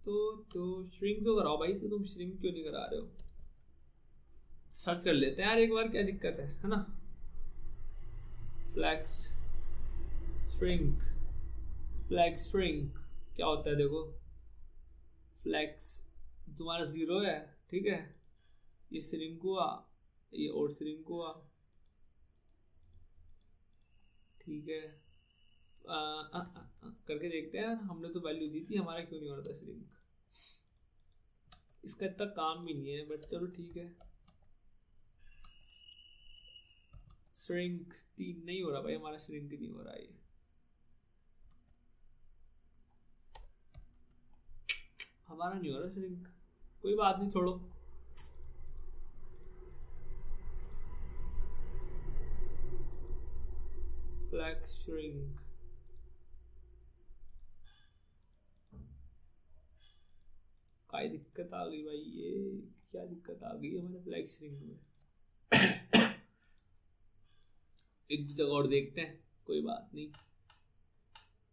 तो श्रिंक तो कराओ भाई से, तुम श्रिंक क्यों नहीं करा रहे हो? सर्च कर लेते हैं यार एक बार, क्या दिक्कत है ना। फ्लैक्स श्रिंक, फ्लैक्स श्रिंक क्या होता है देखो। फ्लैक्स तुम्हारा 0 है, ठीक है, ये श्रिंक हुआ, ये और श्रिंक हुआ, ठीक है। करके देखते हैं यार, हमने तो वैल्यू दी थी, हमारा क्यों नहीं हो रहा था श्रिंक। इसका इतना काम भी नहीं है, बट चलो ठीक है। श्रिंक 3 नहीं हो रहा भाई हमारा, श्रिंक नहीं हो रहा ये। हमारा नहीं हो रहा श्रिंक, कोई बात नहीं, छोड़ो। फ्लैक्स श्रिंक, क्या दिक्कत आ गई भाई, ये क्या दिक्कत आ गई हमारे फ्लैक्स श्रिंक में। एक जगह और देखते हैं, कोई बात नहीं,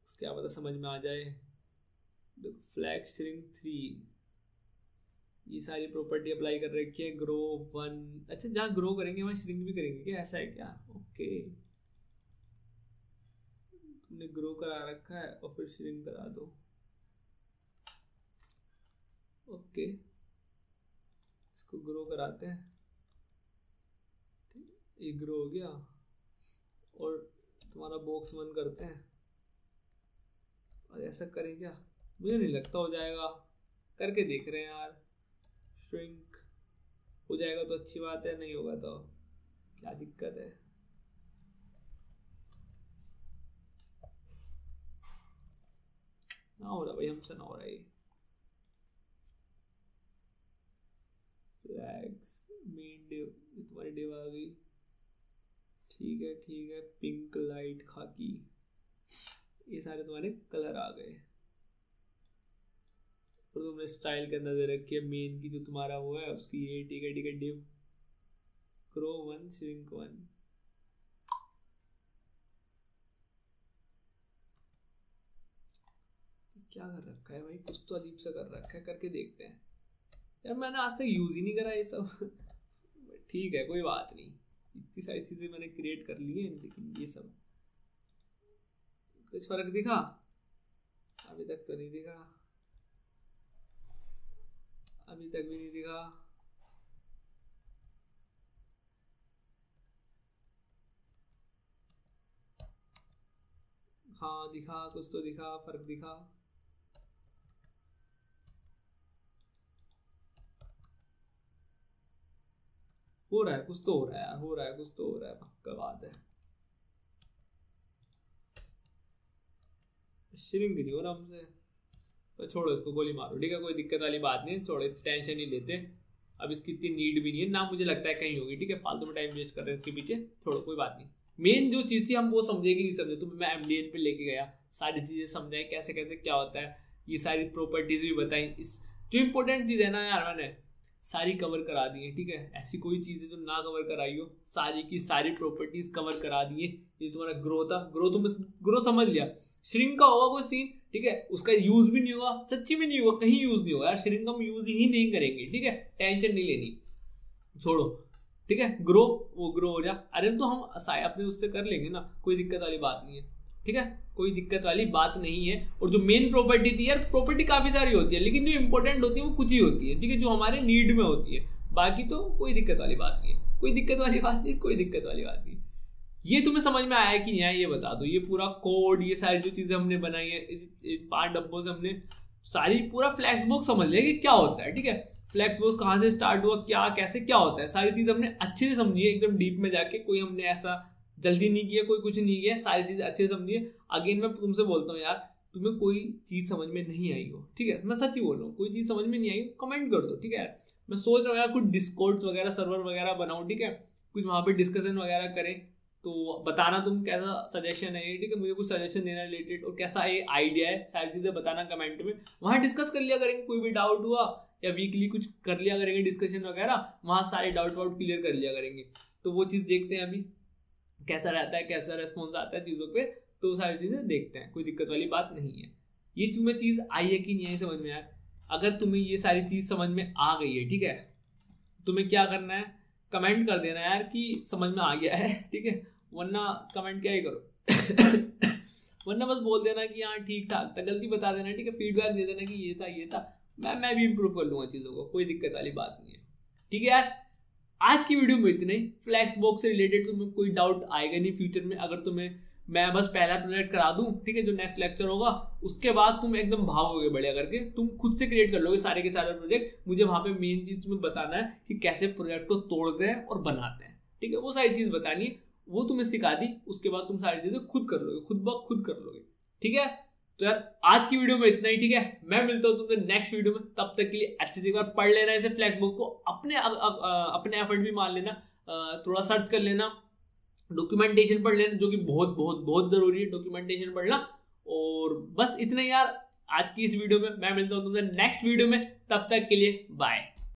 क्या पता समझ में आ जाए। देखो फ्लैक्स श्रिंक 3, ये सारी प्रॉपर्टी अप्लाई कर रखी है। ग्रो 1, अच्छा जहाँ ग्रो करेंगे वहाँ श्रिंक भी करेंगे क्या, ऐसा है क्या? ओके, तुमने ग्रो करा रखा है और फिर श्रिंक करा दो। ओके, इसको ग्रो कराते हैं, ये ग्रो हो गया, और तुम्हारा बॉक्स 1 करते हैं। और ऐसा करें क्या? मुझे नहीं लगता हो जाएगा, करके देख रहे हैं यार। श्रिंक हो जाएगा तो अच्छी बात है, नहीं होगा तो क्या दिक्कत है। ना हो रहा भाई हमसे, ना हो रहा ये। फ्लैग्स मेन डिव, तुम्हारी डिव आ गई, ठीक है ठीक है। पिंक, लाइट, खाकी, ये सारे तुम्हारे कलर आ गए। और तुमने स्टाइल के अंदर दे रखी है मेन की, जो तुम्हारा वो है उसकी, ये ठीक है ठीक है। डिव ग्रो 1 श्रिंक 1, क्या कर रखा है भाई, कुछ तो अजीब सा कर रखा है, करके देखते हैं यार। मैंने आज तक यूज ही नहीं करा ये सब। ठीक है कोई बात नहीं, इतनी सारी चीजें मैंने क्रिएट कर ली हैं, लेकिन ये सब कुछ फर्क दिखा? अभी तक तो नहीं दिखा, अभी तक भी नहीं दिखा। हाँ दिखा, कुछ तो दिखा, फर्क दिखा। हो रहा है कुछ तो, हो रहा है यार, हो रहा है कुछ तो, हो रहा है, पक्का बात है। श्रिंक नहीं हो रहा हमसे, तो छोड़ो इसको, गोली मारो, ठीक है, कोई दिक्कत वाली बात नहीं है, छोड़ो, टेंशन नहीं लेते। अब इसकी इतनी नीड भी नहीं है ना, मुझे लगता है कहीं होगी, ठीक है, फालतू में टाइम वेस्ट कर रहे हैं इसके पीछे, छोड़ो कोई बात नहीं। मेन जो चीज़ थी हम वो समझे कि नहीं समझे, तो मैं MDN पे लेके गया, सारी चीज़ें समझाई कैसे कैसे क्या होता है, ये सारी प्रॉपर्टीज भी बताई। जो इंपॉर्टेंट चीज़ है ना यार, मैंने सारी कवर करा दी है, ठीक है, ऐसी कोई चीज़ है जो ना कवर कराई हो, सारी की सारी प्रॉपर्टीज कवर करा दी है। ये तुम्हारा ग्रो था, ग्रो तुम ग्रो समझ लिया। श्रिंक का होगा कोई सीन, ठीक है, उसका यूज भी नहीं होगा, सच्ची में नहीं होगा, कहीं यूज नहीं होगा यार, श्रिंक हम यूज ही नहीं करेंगे, ठीक है, टेंशन नहीं लेनी, छोड़ो, ठीक है। ग्रो, वो ग्रो हो जा, अरे तो हम अपने उससे कर लेंगे ना, कोई दिक्कत वाली बात नहीं है, ठीक है, कोई दिक्कत वाली बात नहीं है। और जो मेन प्रॉपर्टी थी यार, प्रॉपर्टी काफी सारी होती है, लेकिन जो इंपॉर्टेंट होती है वो कुछ ही होती है, ठीक है, जो हमारे नीड में होती है, बाकी तो कोई दिक्कत वाली बात नहीं है, कोई दिक्कत वाली बात नहीं, कोई दिक्कत वाली बात नहीं। ये तुम्हें समझ में आया कि नहीं आया ये बता दो। ये पूरा कोड, ये सारी जो चीजें हमने बनाई है, इस 5 डब्बों से हमने सारी पूरा फ्लैक्स बॉक्स समझ लिया कि क्या होता है, ठीक है, फ्लैक्स बॉक्स कहाँ से स्टार्ट हुआ, क्या कैसे क्या होता है, सारी चीज हमने अच्छे से समझी है, एकदम डीप में जाके। कोई हमने ऐसा जल्दी नहीं किया, कोई कुछ नहीं किया, सारी चीज अच्छे से समझिए। अगेन मैं तुमसे बोलता हूँ यार, तुम्हें कोई चीज समझ में नहीं आई हो, ठीक है, मैं सच ही बोल रहा हूँ, कोई चीज समझ में नहीं आई हो कमेंट कर दो, ठीक है। मैं सोच रहा हूँ यार कुछ डिस्कॉर्ड वगैरह सर्वर वगैरह बनाऊँ, ठीक है, कुछ वहाँ पे डिस्कशन वगैरह करें, तो बताना तुम कैसा सजेशन है, ठीक है, मुझे कुछ सजेशन देना रिलेटेड और कैसा ये आइडिया है, सारी चीज़ें बताना कमेंट में। वहाँ डिस्कस कर लिया करेंगे, कोई भी डाउट हुआ या वीकली कुछ कर लिया करेंगे डिस्कशन वगैरह, वहाँ सारे डाउट वाउट क्लियर कर लिया करेंगे। तो वो चीज़ देखते हैं अभी कैसा रहता है, कैसा रेस्पॉन्स आता है चीज़ों पे, तो सारी चीज़ें देखते हैं, कोई दिक्कत वाली बात नहीं है। ये तुम्हें चीज़ आई है कि नहीं आई समझ में यार? अगर तुम्हें ये सारी चीज़ समझ में आ गई है, ठीक है, तुम्हें क्या करना है, कमेंट कर देना यार कि समझ में आ गया है, ठीक है, वरना कमेंट क्या ही करो वरना बस बोल देना कि हाँ ठीक ठाक था, गलती बता देना, ठीक है, फीडबैक दे देना कि ये था, मैं भी इम्प्रूव कर लूँगा चीज़ों को, कोई दिक्कत वाली बात नहीं है, ठीक है यार। आज की वीडियो में इतने ही। फ्लैक्सबॉक्स से रिलेटेड तुम्हें कोई डाउट आएगा नहीं फ्यूचर में, अगर तुम्हें मैं बस पहला प्रोजेक्ट करा दूं, ठीक है, जो नेक्स्ट लेक्चर होगा उसके बाद तुम एकदम भागोगे बढ़िया करके, तुम खुद से क्रिएट कर लोगे सारे के सारे प्रोजेक्ट। मुझे वहां पे मेन चीज तुम्हें बताना है कि कैसे प्रोजेक्ट को तोड़ते हैं और बनाते हैं, ठीक है, वो सारी चीज बतानी है, वो तुम्हें सिखा दी, उसके बाद तुम सारी चीजें खुद कर लोगे, खुद ब खुद कर लोगे, ठीक है। तो यार आज की वीडियो में इतना ही, ठीक है, मैं मिलता हूँ तुमसे नेक्स्ट वीडियो में, तब तक के लिए अच्छे से एक बार पढ़ लेना इसे फ्लैक्सबॉक्स को, अपने एफर्ट भी मान लेना, थोड़ा सर्च कर लेना, डॉक्यूमेंटेशन पढ़ लेना, जो कि बहुत बहुत बहुत जरूरी है डॉक्यूमेंटेशन पढ़ना। और बस इतना यार आज की इस वीडियो में, मैं मिलता हूँ तुमसे नेक्स्ट वीडियो में, तब तक के लिए बाय।